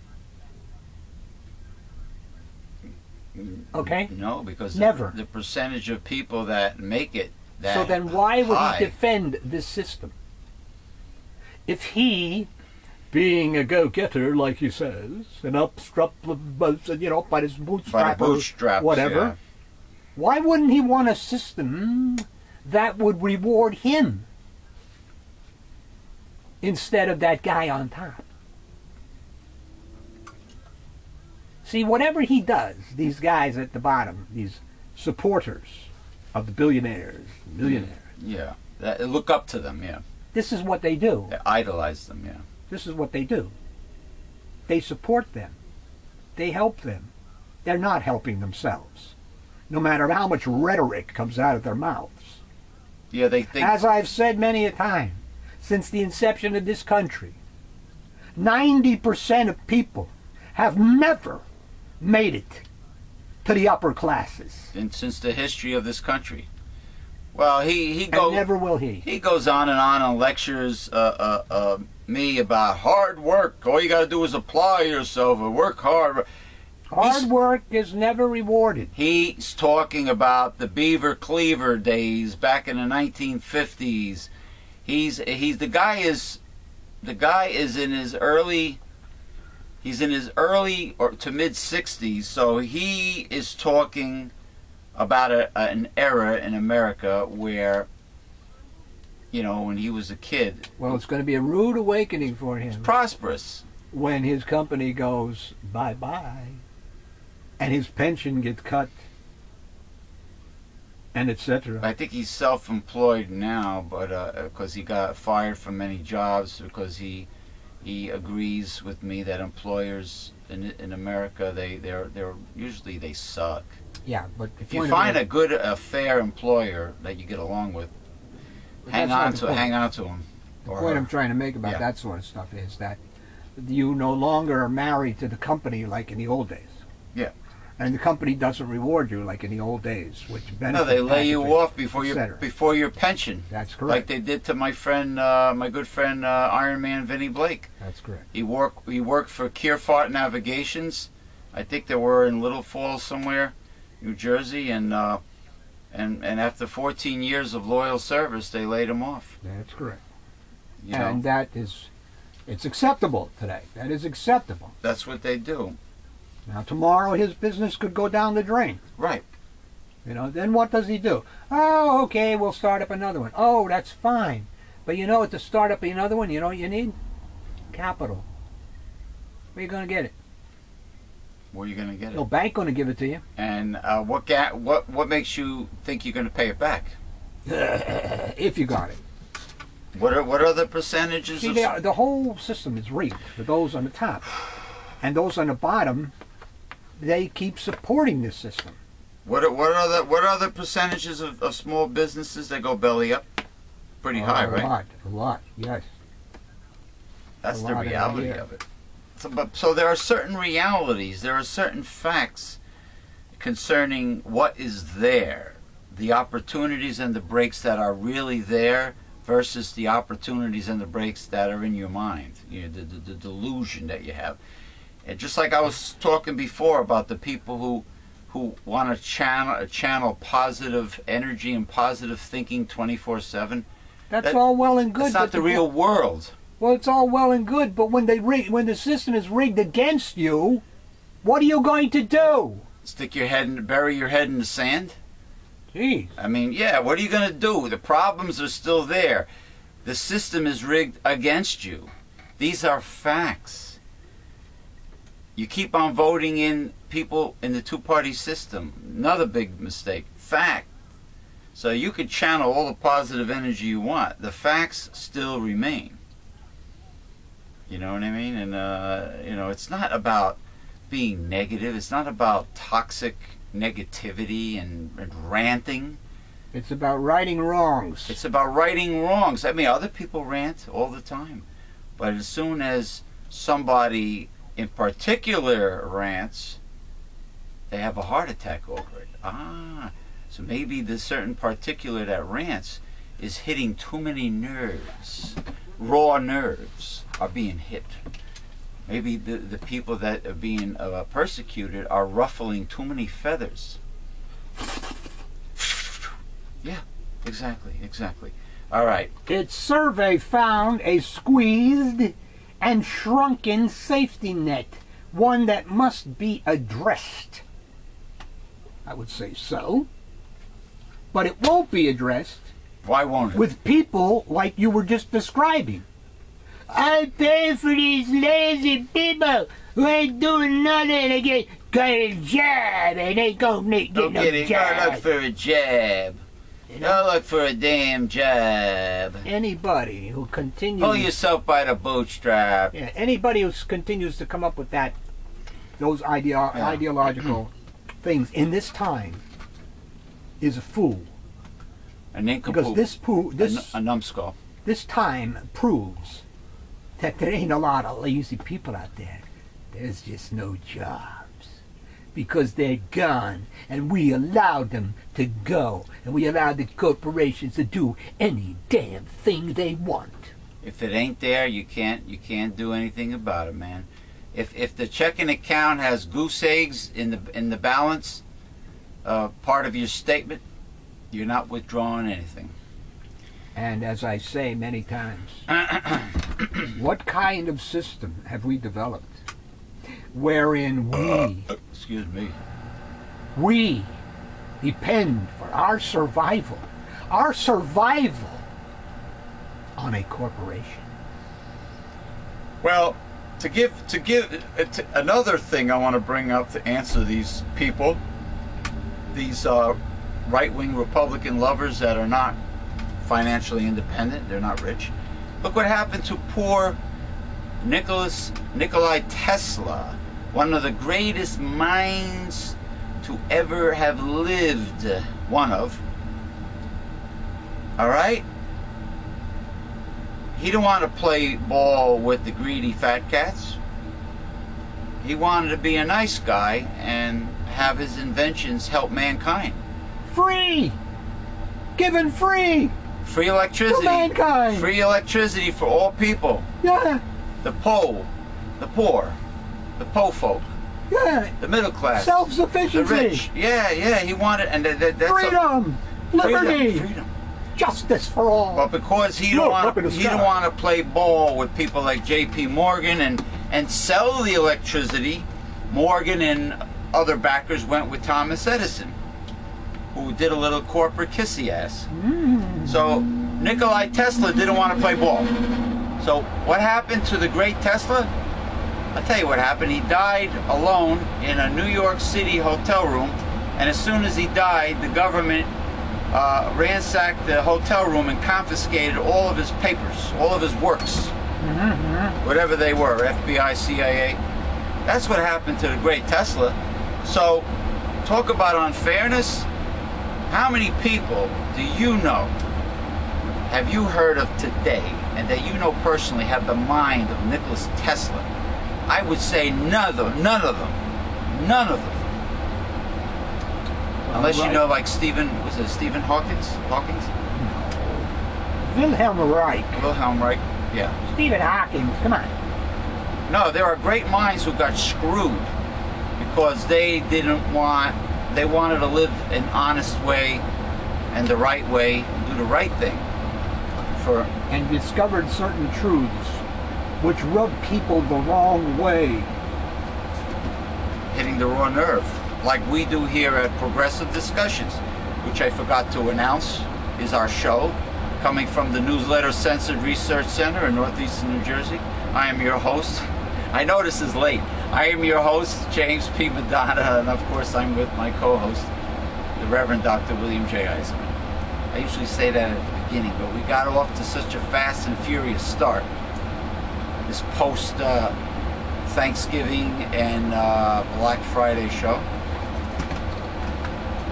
Okay? No, because never. The percentage of people that make it that So then why would high. he defend this system? If he, being a go-getter, like he says, and by his bootstrap or whatever, yeah. Why wouldn't he want a system that would reward him instead of that guy on top? See, whatever he does, these guys at the bottom, these supporters of the billionaires, millionaires. Yeah, look up to them, yeah. This is what they do. They idolize them, yeah. This is what they do. They support them. They help them. They're not helping themselves, no matter how much rhetoric comes out of their mouths. Yeah, they As I've said many a time, since the inception of this country, 90% of people have never made it to the upper classes. And since the history of this country. Well, he goes. And never will he. He goes on and lectures me about hard work. All you got to do is apply yourself and work hard. Hard work is never rewarded. He's talking about the beaver cleaver days back in the 1950s. The guy is in his early. He's in his early or to mid 60s, so he is talking about an era in America where, when he was a kid. Well, it's going to be a rude awakening for him. It's prosperous. When his company goes bye-bye and his pension gets cut and etc. I think he's self-employed now, but because he got fired from many jobs because he agrees with me that employers in America they're usually they suck. Yeah, but if you find a fair employer that you get along with, hang on to him. The point I'm trying to make about that sort of stuff is that you no longer are married to the company like in the old days. Yeah. And the company doesn't reward you like in the old days, which benefits. No, they lay you off before your pension. That's correct. Like they did to my friend, my good friend Iron Man Vinny Blake. That's correct. He worked for Kearfart Navigations. I think they were in Little Falls somewhere, New Jersey, and after 14 years of loyal service, they laid him off. That's correct. And it's acceptable today. That is acceptable. That's what they do. Now tomorrow his business could go down the drain. Right. You know, then what does he do? Oh, okay, we'll start up another one. Oh, that's fine. But you know, to start up another one, you know what you need? Capital. Where are you going to get it? Where are you going to get it? No bank going to give it to you. And what makes you think you're going to pay it back? If you got it. What are the percentages? See, the whole system is rigged for those on the top. And those on the bottom, they keep supporting this system. What are the percentages of small businesses that go belly up? Pretty high, right? A lot, yes. That's the reality of it. So there are certain realities, there are certain facts concerning what is there, the opportunities and the breaks that are really there versus the opportunities and the breaks that are in your mind, you know, the delusion that you have. And just like I was talking before about the people who want to channel positive energy and positive thinking 24/7. That's all well and good. It's not the real world. Well, it's all well and good, but when the system is rigged against you, what are you going to do? Bury your head in the sand? Jeez. I mean, yeah, what are you going to do? The problems are still there. The system is rigged against you. These are facts. You keep on voting in people in the two-party system. Another big mistake. Fact. So you could channel all the positive energy you want. The facts still remain. You know what I mean? And, you know, it's not about being negative. It's not about toxic negativity and ranting. It's about righting wrongs. It's about righting wrongs. I mean, other people rant all the time. But as soon as somebody in particular rants, they have a heart attack over it. So maybe the certain particular that rants is hitting too many nerves. Raw nerves are being hit. Maybe the people that are being persecuted are ruffling too many feathers. Yeah, exactly. All right. Its survey found a squeezed and shrunken safety net, one that must be addressed. I would say so. But it won't be addressed. Why won't it? With people like you were just describing. I pay for these lazy people who ain't doing nothing to get a job and ain't gonna get no job. Go look for a job. Go look for a damn job. Anybody who continues... Pull yourself by the bootstrap. Yeah, anybody who continues to come up with those ideological things in this time is a fool. An incomplete. Because a numbskull. This time proves that there ain't a lot of lazy people out there. There's just no jobs. Because they're gone, and we allowed them to go, and we allowed the corporations to do any damn thing they want. If it ain't there, you can't do anything about it, man. If the checking account has goose eggs in the balance, part of your statement, you're not withdrawing anything. And as I say many times, what kind of system have we developed wherein we depend for our survival on a corporation? Well, to give another thing I want to bring up to answer these people, these right-wing Republican lovers that are not financially independent. They're not rich. Look what happened to poor Nikolai Tesla, one of the greatest minds to ever have lived. One of. All right? He didn't want to play ball with the greedy fat cats. He wanted to be a nice guy and have his inventions help mankind. Free! Given free! Free electricity. For mankind! Free electricity for all people. Yeah! The poor, the po folk. Yeah! The middle class. Self-sufficiency! The rich. Yeah, he wanted, and that's freedom! Liberty! Freedom. Justice for all! But because he didn't want to play ball with people like J.P. Morgan and sell the electricity, Morgan and other backers went with Thomas Edison, who did a little corporate kissy ass. So Nikolai Tesla didn't want to play ball. So what happened to the great Tesla? I'll tell you what happened. He died alone in a New York City hotel room, and as soon as he died, the government ransacked the hotel room and confiscated all of his papers, all of his works, whatever they were, FBI, CIA. That's what happened to the great Tesla. So, talk about unfairness. How many people do you know, have you heard of today, and that you know personally have the mind of Nikola Tesla? I would say none of them. Unless you know, like Stephen Hawkins? Wilhelm Reich. Wilhelm Reich, yeah. Stephen Hawkins, come on. No, there are great minds who got screwed because they wanted to live an honest way and the right way, do the right thing. And discovered certain truths which rubbed people the wrong way. Hitting the raw nerve. Like we do here at Progressive Discussions, which I forgot to announce is our show, coming from the Newsletter Censored Research Center in Northeastern New Jersey. I am your host. I know this is late. I am your host, James P. Madonna, and of course I'm with my co-host, the Reverend Dr. William J. Eisenman. I usually say that at the beginning, but we got off to such a fast and furious start. This post-Thanksgiving and Black Friday show.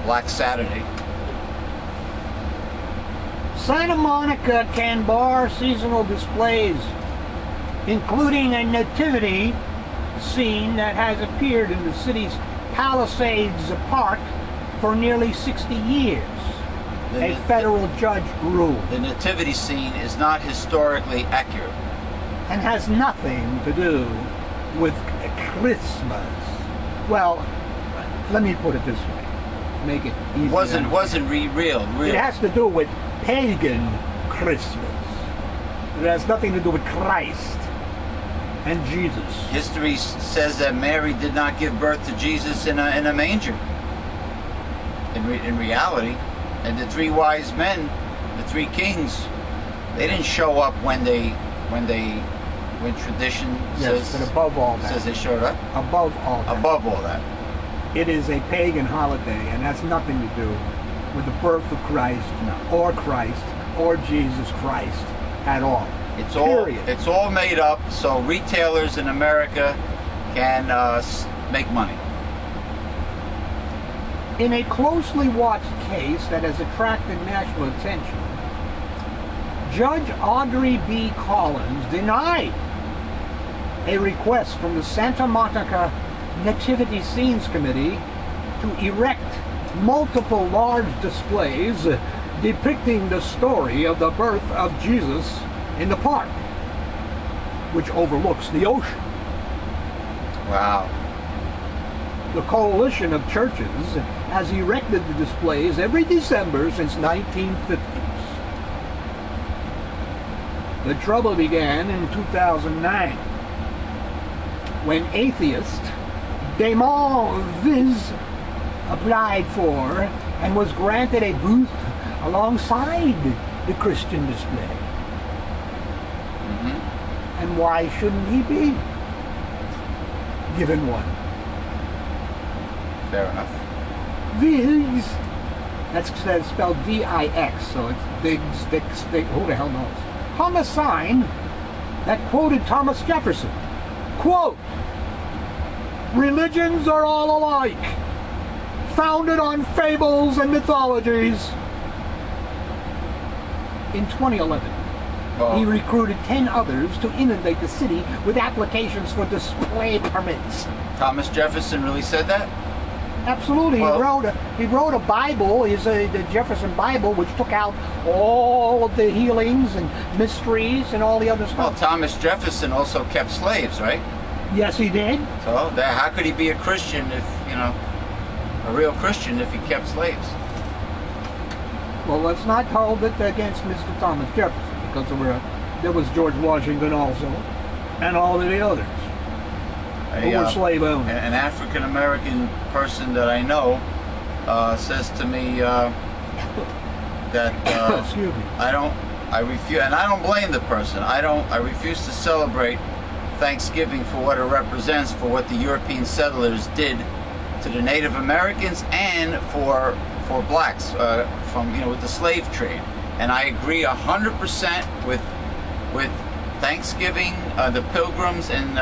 Black Saturday. Santa Monica can bar seasonal displays, including a nativity scene that has appeared in the city's Palisades Park for nearly 60 years. A federal judge ruled. The nativity scene is not historically accurate. And has nothing to do with Christmas. Well, let me put it this way. Make it easy. Wasn't real. It has to do with pagan Christmas. It has nothing to do with Christ and Jesus. History says that Mary did not give birth to Jesus in a manger. In reality, and the three wise men, the three kings, they didn't show up when tradition says. But above all that, says they showed up. Above all that. Above all that. It is a pagan holiday and has nothing to do with the birth of Christ or Jesus Christ at all. It's all made up so retailers in America can make money. In a closely watched case that has attracted national attention, Judge Audrey B. Collins denied a request from the Santa Monica Nativity Scenes Committee to erect multiple large displays depicting the story of the birth of Jesus in the park, which overlooks the ocean. Wow. The coalition of churches has erected the displays every December since 1950s. The trouble began in 2009 when atheist Damon Viz applied for and was granted a booth alongside the Christian display. And why shouldn't he be given one? Fair enough. Viz That's spelled V-I-X, so it's big, stick, who the hell knows? Hung a sign that quoted Thomas Jefferson. Quote, "Religions are all alike, founded on fables and mythologies." In 2011, he recruited 10 others to inundate the city with applications for display permits. Thomas Jefferson really said that? Absolutely. Well, he wrote a Bible, the Jefferson Bible, which took out all of the healings and mysteries and all the other stuff. Well, Thomas Jefferson also kept slaves, right? Yes, he did. So how could he be a Christian if, a real Christian if he kept slaves? Well, let's not hold it against Mr. Thomas Jefferson, because there was George Washington also, and all of the others who were slave owners. An African-American person that I know says to me that excuse me. I refuse, and I don't blame the person. I refuse to celebrate Thanksgiving for what it represents, for what the European settlers did to the Native Americans and for blacks with the slave trade. And I agree 100% with Thanksgiving, the Pilgrims, and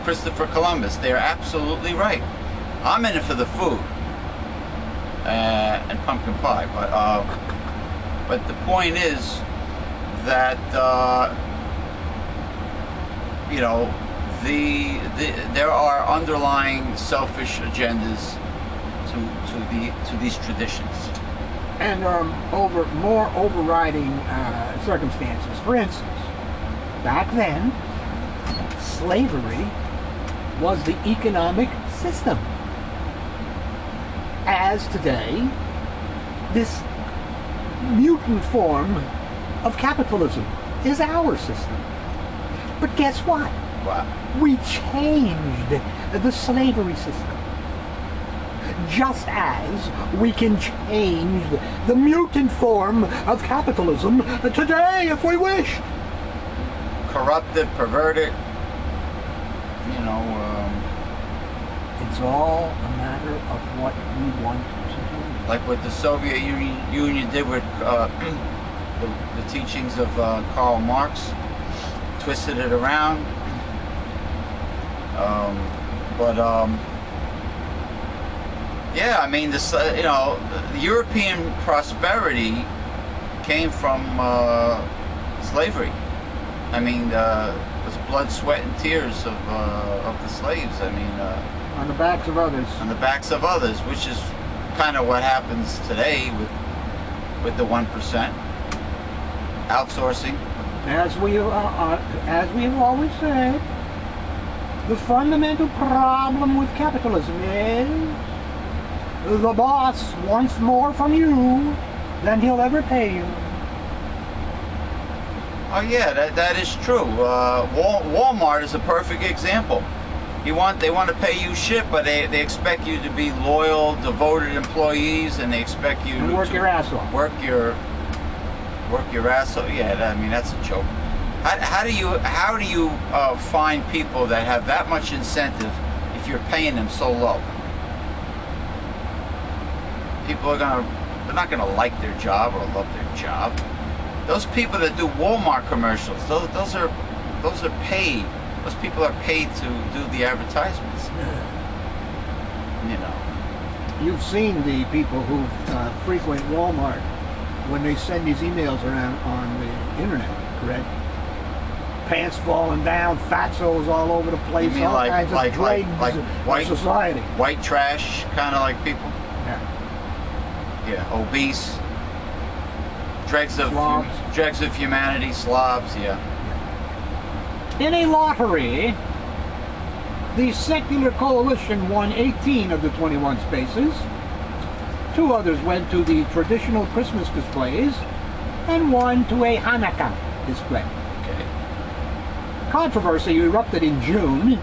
Christopher Columbus. They're absolutely right. I'm in it for the food and pumpkin pie, but the point is that there are underlying selfish agendas to these traditions, and more overriding circumstances. For instance, back then, slavery was the economic system. As today, this mutant form of capitalism is our system. But guess what? What? We changed the slavery system. Just as we can change the mutant form of capitalism today if we wish. Corrupted, perverted, it's all a matter of what we want to do. Like what the Soviet Union did with the teachings of Karl Marx, twisted it around. Yeah, I mean, the European prosperity came from slavery. I mean, it was blood, sweat, and tears of the slaves. I mean, on the backs of others. On the backs of others, which is kind of what happens today with the 1%. Outsourcing. As we have always said, the fundamental problem with capitalism is the boss wants more from you than he'll ever pay you. Oh yeah, that is true. Walmart is a perfect example. They want to pay you shit, but they expect you to be loyal, devoted employees, and they expect you to work your ass off. Work your ass off. Yeah, I mean, that's a joke. How do you find people that have that much incentive if you're paying them so low? People they're not gonna like their job or love their job. Those people that do Walmart commercials, those are paid. Those people are paid to do the advertisements. You've seen the people who frequent Walmart when they send these emails around on the internet, correct? Pants falling down, fatsos all over the place, all kinds of dregs of society. White trash, kind of like people. Yeah, obese, dregs of humanity, slobs. Yeah. In a lottery, the Secular Coalition won 18 of the 21 spaces. 2 others went to the traditional Christmas displays, and 1 to a Hanukkah display. Okay. Controversy erupted in June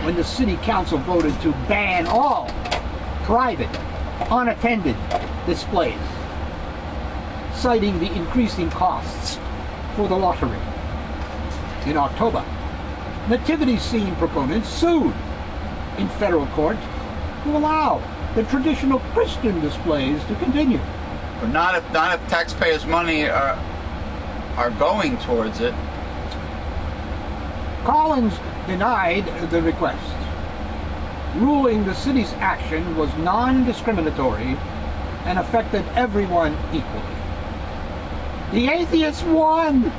when the City Council voted to ban all private, unattended displays, citing the increasing costs for the lottery. In October, nativity scene proponents sued in federal court to allow the traditional Christian displays to continue. But not if taxpayers' money are going towards it. Collins denied the request, ruling the city's action was non-discriminatory and affected everyone equally. The atheists won!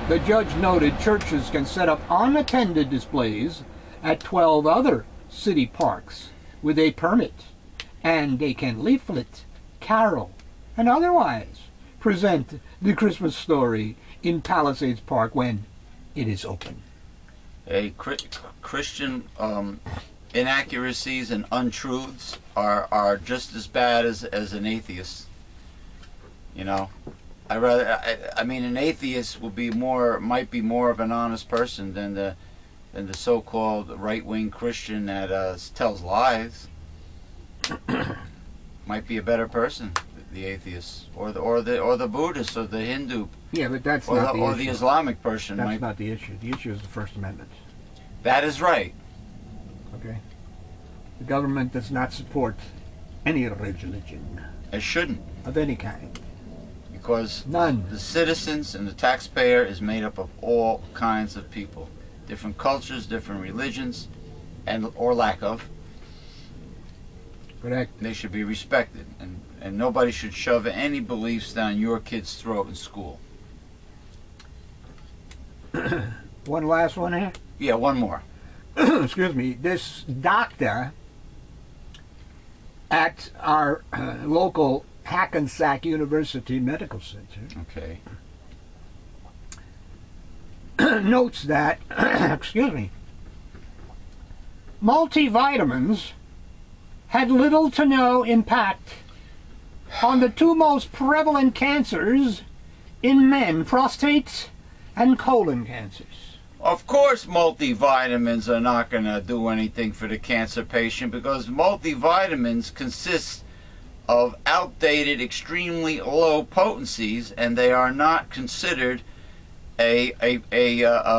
The judge noted churches can set up unattended displays at 12 other city parks with a permit, and they can leaflet, carol, and otherwise present the Christmas story in Palisades Park when it is open. Christian inaccuracies and untruths are just as bad as an atheist. You know, I mean, an atheist might be more of an honest person than the so-called right-wing Christian that tells lies. Might be a better person, the atheist, or the Buddhist, or the Hindu. Yeah, but that's not the issue. Or the Islamic person. That's not the issue. The issue is the First Amendment. That is right. Okay. The government does not support any religion. It shouldn't. Of any kind. Because none. The citizens and the taxpayer is made up of all kinds of people. Different cultures, different religions, or lack of. Correct. They should be respected. And nobody should shove any beliefs down your kid's throat in school. One last one here? Yeah, one more. Excuse me. This doctor at our local Hackensack University Medical Center notes that, excuse me, multivitamins had little to no impact on the two most prevalent cancers in men, prostate and colon cancers. Of course multivitamins are not going to do anything for the cancer patient, because multivitamins consist of outdated, extremely low potencies, and they are not considered a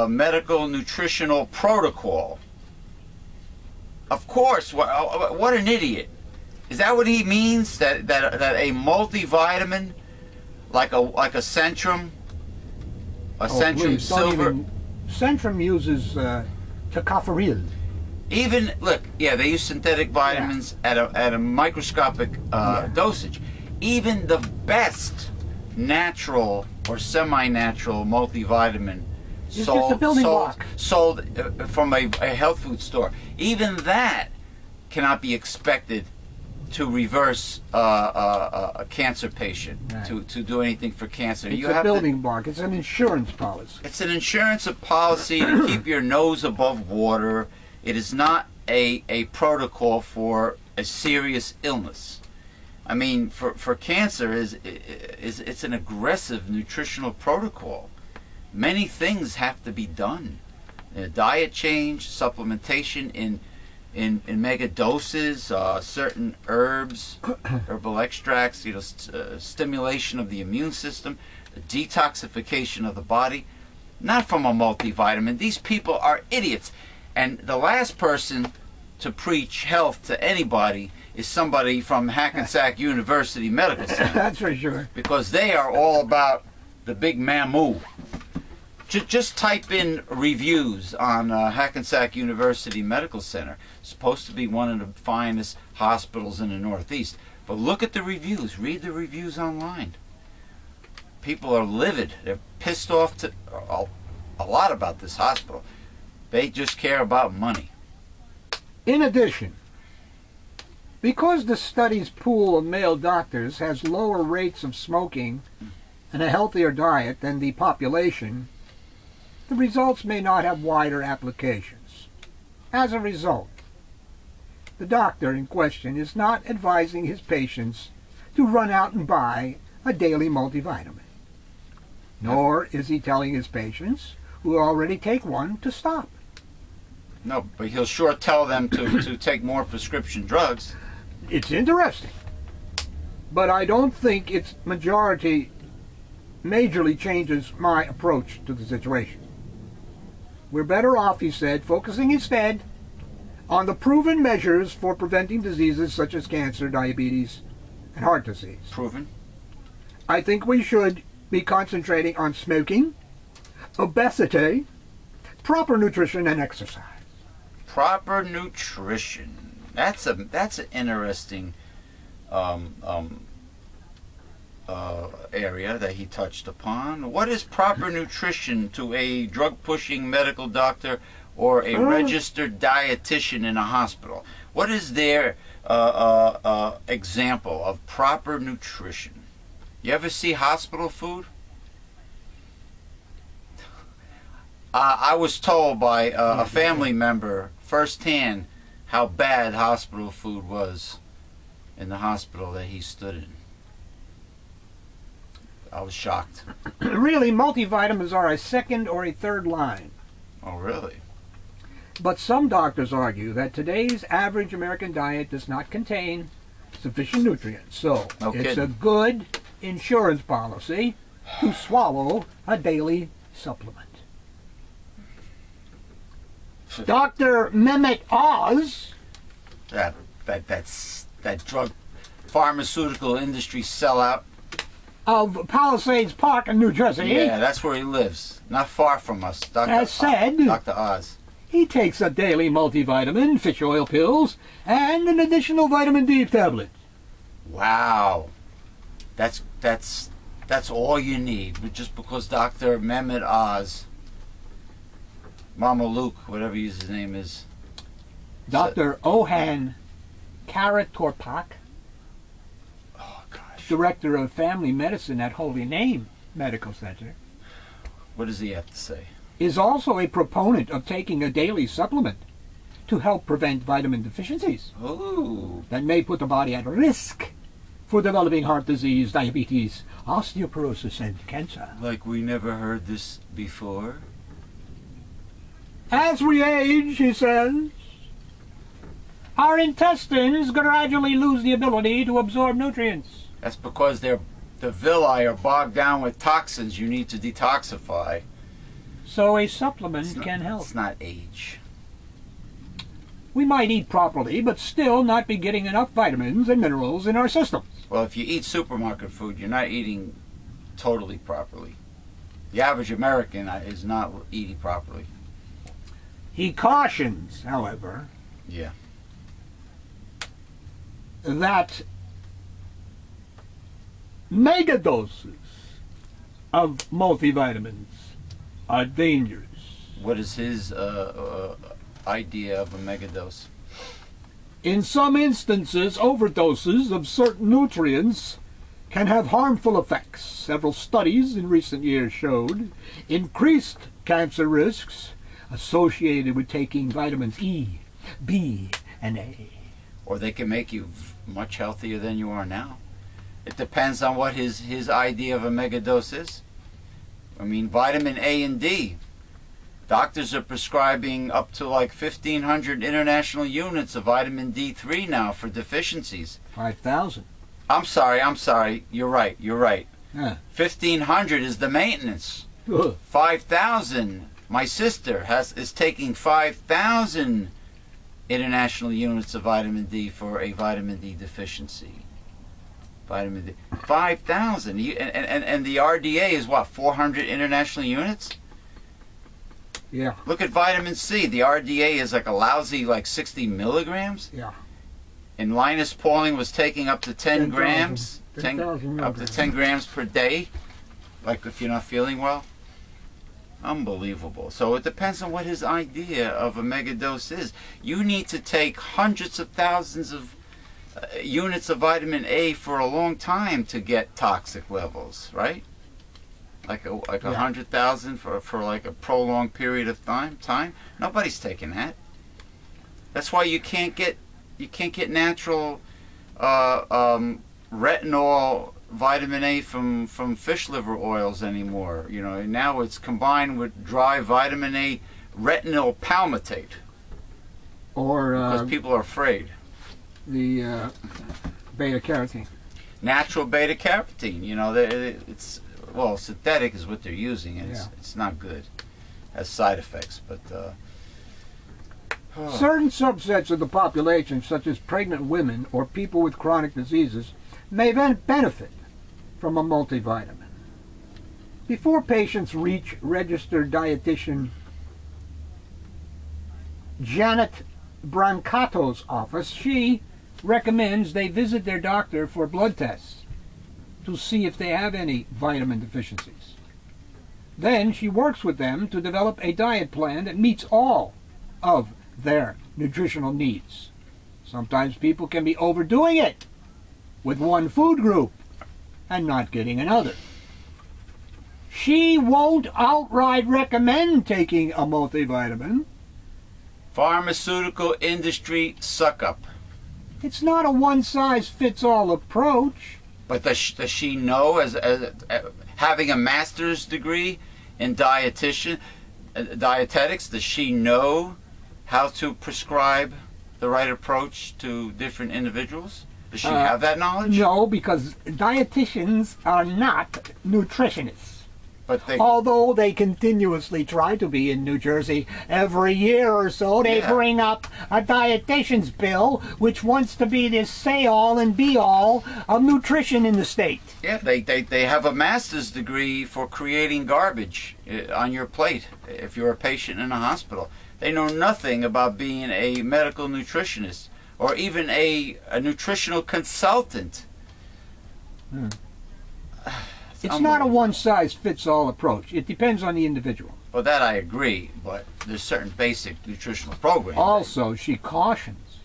medical nutritional protocol. Of course, what an idiot. Is that what he means? That a multivitamin, like a Centrum, Centrum Silver. Centrum uses tocopherol. Even look, yeah, they use synthetic vitamins at a microscopic dosage. Even the best natural or semi-natural multivitamin sold from a health food store, even that cannot be expected to reverse a cancer patient, to do anything for cancer. It's a building block. It's an insurance policy. It's an insurance policy to keep your nose above water. It is not a protocol for a serious illness. I mean, for cancer, it's an aggressive nutritional protocol. Many things have to be done. Diet change, supplementation in mega doses, certain herbs, herbal extracts, stimulation of the immune system, detoxification of the body, not from a multivitamin. These people are idiots. And the last person to preach health to anybody is somebody from Hackensack University Medical Center. That's for sure. Because they are all about the big mamoo. Just type in reviews on Hackensack University Medical Center. It's supposed to be one of the finest hospitals in the Northeast. But look at the reviews. Read the reviews online. People are livid. They're pissed off a lot about this hospital. They just care about money. In addition, because the study's pool of male doctors has lower rates of smoking and a healthier diet than the population, the results may not have wider applications. As a result, the doctor in question is not advising his patients to run out and buy a daily multivitamin. Nor is he telling his patients who already take one to stop. No, but he'll sure tell them to take more prescription drugs. It's interesting. But I don't think its majorly changes my approach to the situation. We're better off, he said, focusing instead on the proven measures for preventing diseases such as cancer, diabetes, and heart disease. Proven. I think we should be concentrating on smoking, obesity, proper nutrition, and exercise. Proper nutrition. That's an interesting area that he touched upon. What is proper nutrition to a drug-pushing medical doctor or a registered dietitian in a hospital? What is their example of proper nutrition? You ever see hospital food? I was told by a family member firsthand how bad hospital food was in the hospital that he stood in. I was shocked. Really, multivitamins are a second or a third line. Oh, really? But some doctors argue that today's average American diet does not contain sufficient nutrients. So it's a good insurance policy to swallow a daily supplement. Dr. Mehmet Oz, that drug pharmaceutical industry sellout of Palisades Park in New Jersey. Yeah, that's where he lives. Not far from us. As said, Dr. Oz. He takes a daily multivitamin, fish oil pills, and an additional vitamin D tablet. Wow. That's all you need. But just because Dr. Mehmet Oz, Mama Luke, whatever his name is. Dr. Ohan Karatorpak, Director of Family Medicine at Holy Name Medical Center. What does he have to say? Is also a proponent of taking a daily supplement to help prevent vitamin deficiencies. Ooh. That may put the body at risk for developing heart disease, diabetes, osteoporosis, and cancer. Like we never heard this before? As we age, he says, our intestines gradually lose the ability to absorb nutrients. That's because the villi are bogged down with toxins you need to detoxify. So a supplement can help. It's not age. We might eat properly, but still not be getting enough vitamins and minerals in our systems. Well, if you eat supermarket food, you're not eating totally properly. The average American is not eating properly. He cautions, however, that megadoses of multivitamins are dangerous. What is his idea of a megadose? In some instances, overdoses of certain nutrients can have harmful effects. Several studies in recent years showed increased cancer risks associated with taking vitamins E, B, and A. Or they can make you much healthier than you are now. It depends on what his idea of a megadose is. I mean, vitamin A and D. Doctors are prescribing up to like 1,500 international units of vitamin D3 now for deficiencies. 5,000. I'm sorry. You're right. Yeah. 1,500 is the maintenance. 5,000. My sister is taking 5,000 international units of vitamin D for a vitamin D deficiency. Vitamin D. 5,000. And the RDA is what, 400 international units? Yeah. Look at vitamin C. The RDA is like a lousy 60 milligrams. Yeah. And Linus Pauling was taking up to 10 grams. 10,000 up to 10 grams per day. Like if you're not feeling well. Unbelievable. So it depends on what his idea of a megadose is. You need to take hundreds of thousands of units of vitamin A for a long time to get toxic levels, right? Like 100,000 for like a prolonged period of time. Nobody's taking that. That's why you can't get natural retinol vitamin A from fish liver oils anymore. You know, now it's combined with dry vitamin A retinol palmitate. Or because people are afraid. The beta carotene. Natural beta carotene. You know, it's synthetic is what they're using, and it's not good. It has side effects, but Certain subsets of the population, such as pregnant women or people with chronic diseases, may then benefit from a multivitamin. Before patients reach registered dietitian Janet Brancato's office, she recommends they visit their doctor for blood tests to see if they have any vitamin deficiencies. Then she works with them to develop a diet plan that meets all of their nutritional needs. Sometimes people can be overdoing it with one food group and not getting another. She won't outright recommend taking a multivitamin. Pharmaceutical industry suck-up. It's not a one-size-fits-all approach. But does she know, as having a master's degree in dietetics, does she know how to prescribe the right approach to different individuals? Does she have that knowledge? No, because dietitians are not nutritionists. But although they continuously try to be in New Jersey every year or so, they bring up a dietitian's bill which wants to be this say-all and be-all of nutrition in the state. Yeah, they have a master's degree for creating garbage on your plate if you're a patient in a hospital. They know nothing about being a medical nutritionist or even a nutritional consultant. It's not a one-size-fits-all approach. It depends on the individual. Well, that I agree, but there's certain basic nutritional programs. Also, she cautions,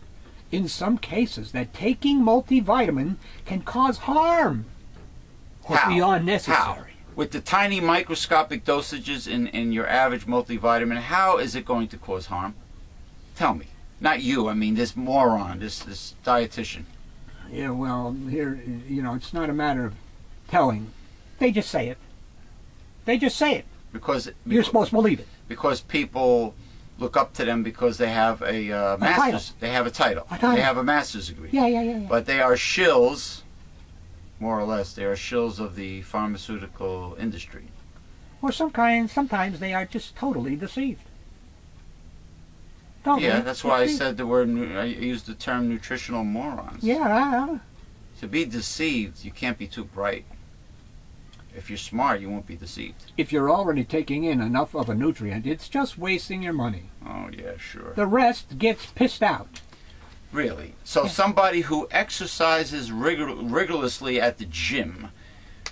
in some cases, that taking multivitamin can cause harm. How? Beyond necessary. How? With the tiny microscopic dosages in your average multivitamin, how is it going to cause harm? Tell me. Not you, I mean this moron, this dietitian. Yeah, well, here, you know, it's not a matter of telling. They just say it. They just say it. Because you're supposed to believe it. Because people look up to them because they have a master's. They have a title. They have a master's degree. Yeah. But they are shills, more or less. They are shills of the pharmaceutical industry. Or sometimes they are just totally deceived. Yeah, that's why I said the word. I used the term nutritional morons. Yeah. To be deceived, you can't be too bright. If you're smart, you won't be deceived. If you're already taking in enough of a nutrient, it's just wasting your money. Oh, yeah, sure. The rest gets pissed out. Really? So somebody who exercises rigorously at the gym,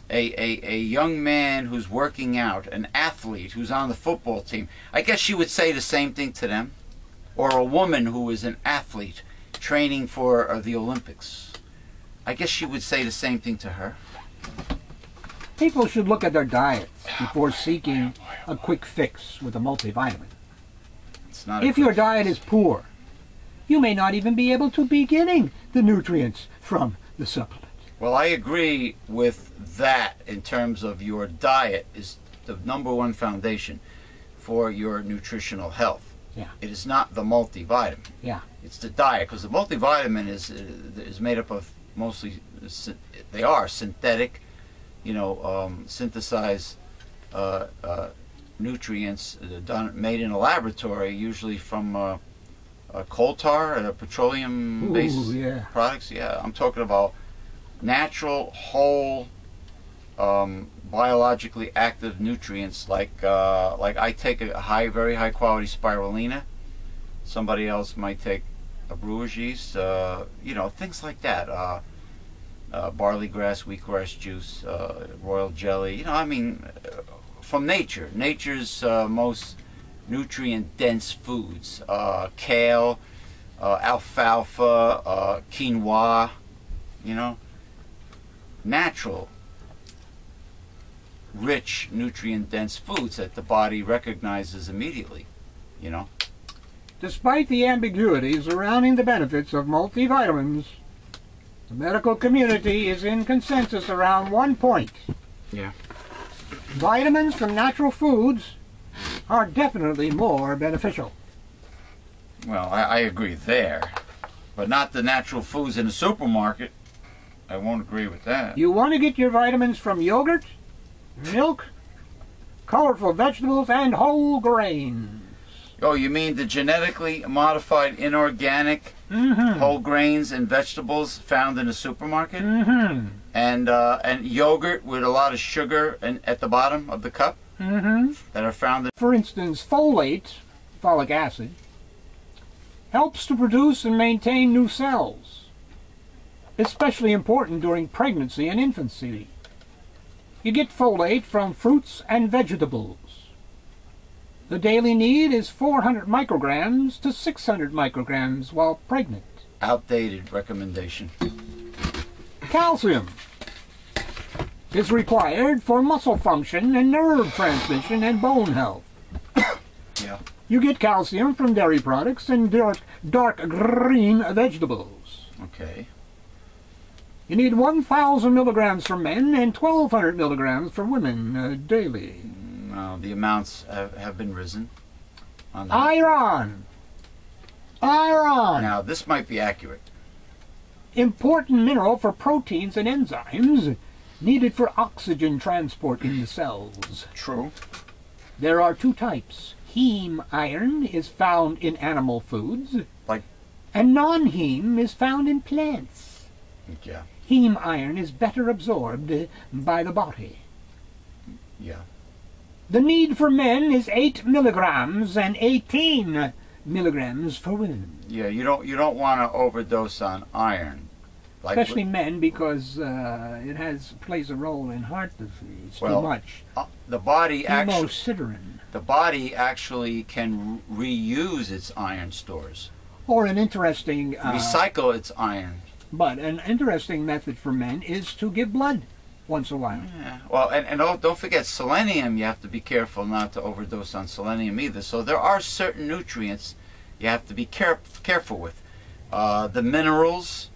a young man who's working out, an athlete who's on the football team, I guess you would say the same thing to them? Or a woman who is an athlete training for the Olympics. I guess you would say the same thing to her. People should look at their diets before seeking a quick fix with a multivitamin. If your diet is poor, you may not even be able to be getting the nutrients from the supplement. Well, I agree with that in terms of your diet is the #1 foundation for your nutritional health. Yeah. It is not the multivitamin. Yeah. It's the diet, because the multivitamin is made up of mostly, they are synthetic, synthesize nutrients made in a laboratory, usually from coal tar, petroleum-based products. Yeah, I'm talking about natural, whole, biologically active nutrients. Like I take a very high quality spirulina. Somebody else might take a brewer's yeast. Things like that. Barley grass, wheatgrass juice, royal jelly. From nature. Nature's most nutrient-dense foods. Kale, alfalfa, quinoa. Natural, rich, nutrient-dense foods that the body recognizes immediately. Despite the ambiguity surrounding the benefits of multivitamins, the medical community is in consensus around one point. Yeah. Vitamins from natural foods are definitely more beneficial. Well, I agree there, but not the natural foods in the supermarket. I won't agree with that. You want to get your vitamins from yogurt, milk, colorful vegetables, and whole grains. Oh, you mean the genetically modified inorganic whole grains and vegetables found in a supermarket? And yogurt with a lot of sugar at the bottom of the cup that are found in... For instance, folate, folic acid, helps to produce and maintain new cells, especially important during pregnancy and infancy. You get folate from fruits and vegetables. The daily need is 400 micrograms to 600 micrograms while pregnant. Outdated recommendation. Calcium is required for muscle function and nerve transmission and bone health. Yeah. You get calcium from dairy products and dark green vegetables. Okay. You need 1,000 milligrams for men and 1,200 milligrams for women daily. The amounts have been risen. On that. Iron. Iron. Now, this might be accurate. Important mineral for proteins and enzymes needed for oxygen transport in the cells. True. There are two types. Heme iron is found in animal foods, and non-heme is found in plants. Yeah. Heme iron is better absorbed by the body. Yeah. The need for men is 8 milligrams and 18 milligrams for women. Yeah, you don't want to overdose on iron. Especially men, because it plays a role in heart disease. Too much. The body actually... Hemosiderin. The body actually can reuse its iron stores. Or an interesting... recycle its iron. But an interesting method for men is to give blood once in a while. Yeah. Well, and don't forget selenium. You have to be careful not to overdose on selenium either. So there are certain nutrients you have to be careful with. The minerals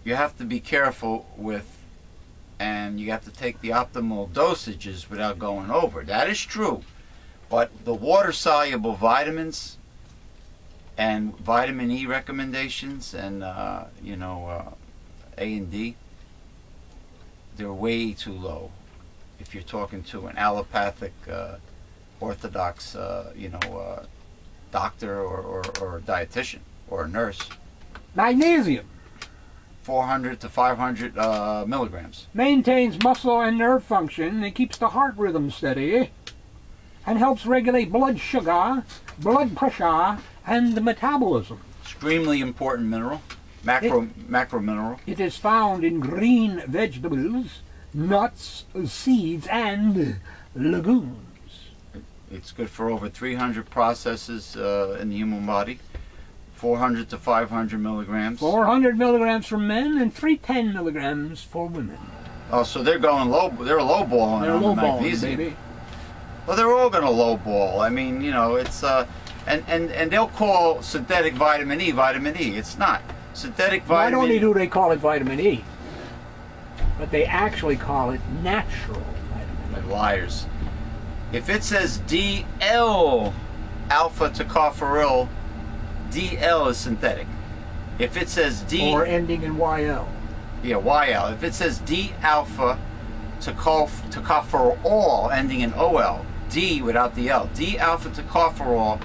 you have to be careful with, and you have to take the optimal dosages without going over. That is true. But the water-soluble vitamins and vitamin E recommendations and, A and D, they're way too low. If you're talking to an allopathic, orthodox, doctor or a dietitian or a nurse. Magnesium. 400 to 500 milligrams. Maintains muscle and nerve function. It keeps the heart rhythm steady and helps regulate blood sugar, blood pressure, and the metabolism. Extremely important mineral. Macro mineral. It is found in green vegetables, nuts, seeds, and legumes. It's good for over 300 processes in the human body. 400 to 500 milligrams. 400 milligrams for men and 310 milligrams for women. Oh, so they're going low. They're lowballing. They're lowballing, baby. Well, they're all going to lowball. I mean, it's and they'll call synthetic vitamin E vitamin E. It's not synthetic vitamin. Not only do they call it vitamin E, but they actually call it natural vitamin E. Liars. If it says DL alpha tocopherol, DL is synthetic. If it says D... Or ending in YL. Yeah, YL. If it says D alpha tocopherol, ending in OL, D without the L. D alpha tocopherol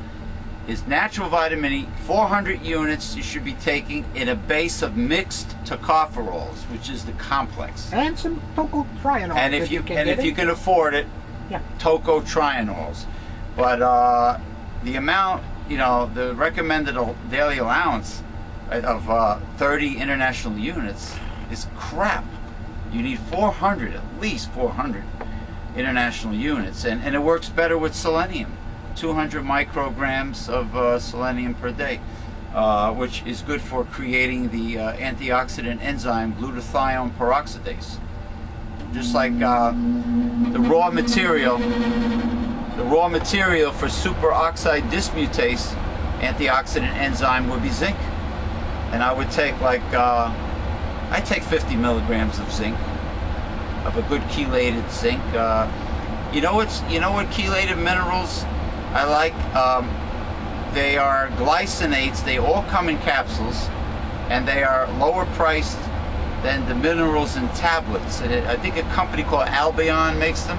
is natural vitamin E, 400 units you should be taking in a base of mixed tocopherols, which is the complex. And some tocotrienols. And if you can afford it, yeah, tocotrienols. But the amount, the recommended daily allowance of 30 international units is crap. You need 400, at least 400 international units, and it works better with selenium. 200 micrograms of selenium per day, which is good for creating the antioxidant enzyme glutathione peroxidase. Just like the raw material for superoxide dismutase antioxidant enzyme would be zinc, and I would take I take 50 milligrams of zinc, of a good chelated zinc. You know what chelated minerals I like? They are glycinates. They all come in capsules, and they are lower priced than the minerals in tablets. And I think a company called Albion makes them.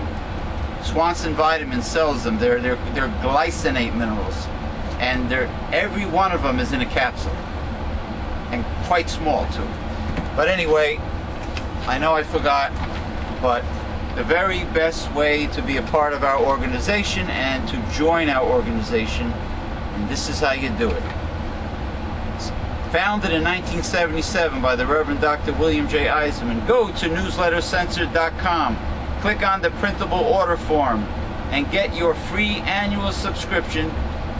Swanson Vitamin sells them. They're glycinate minerals, and every one of them is in a capsule, and quite small too. But anyway, I know I forgot, but the very best way to be a part of our organization and to join our organization, and this is how you do it. Founded in 1977 by the Reverend Dr. William J. Eisenman, go to newslettercensored.com, click on the printable order form, and get your free annual subscription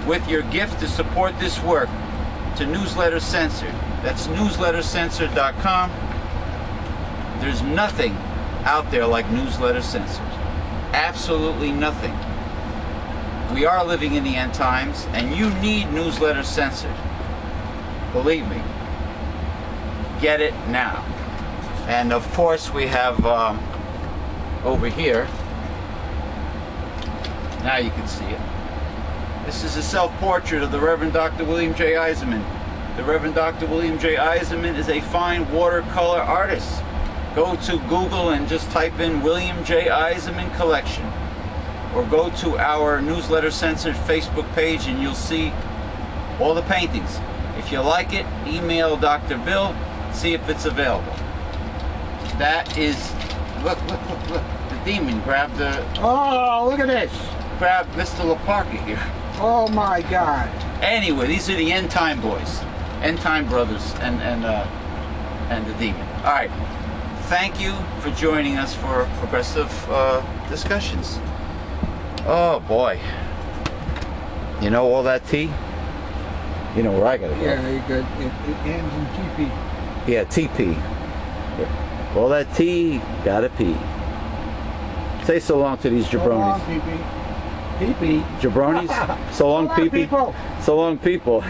with your gift to support this work to Newsletter Censored. That's newslettercensored.com. There's nothing out there like Newsletter Censored. Absolutely nothing. We are living in the end times, and you need Newsletter Censored. Believe me. Get it now. And of course we have over here, now you can see it. This is a self-portrait of the Reverend Dr. William J. Eisenman. The Reverend Dr. William J. Eisenman is a fine watercolor artist. Go to Google and just type in William J. Eisenman Collection, or go to our Newsletter Censored Facebook page and you'll see all the paintings. If you like it, email Dr. Bill, see if it's available. That is, look, the demon grabbed the... Oh, look at this. Grabbed Mr. LaParca here. Oh my God. Anyway, these are the end time boys. End time brothers and the demon. All right. Thank you for joining us for progressive discussions. Oh boy. You know all that tea? You know where I gotta go. Yeah, very good. It ends in TP. Yeah, TP. All that tea, gotta pee. Say so long to these jabronis. So long, PP. PP. Jabronis? So long, people. So long, people.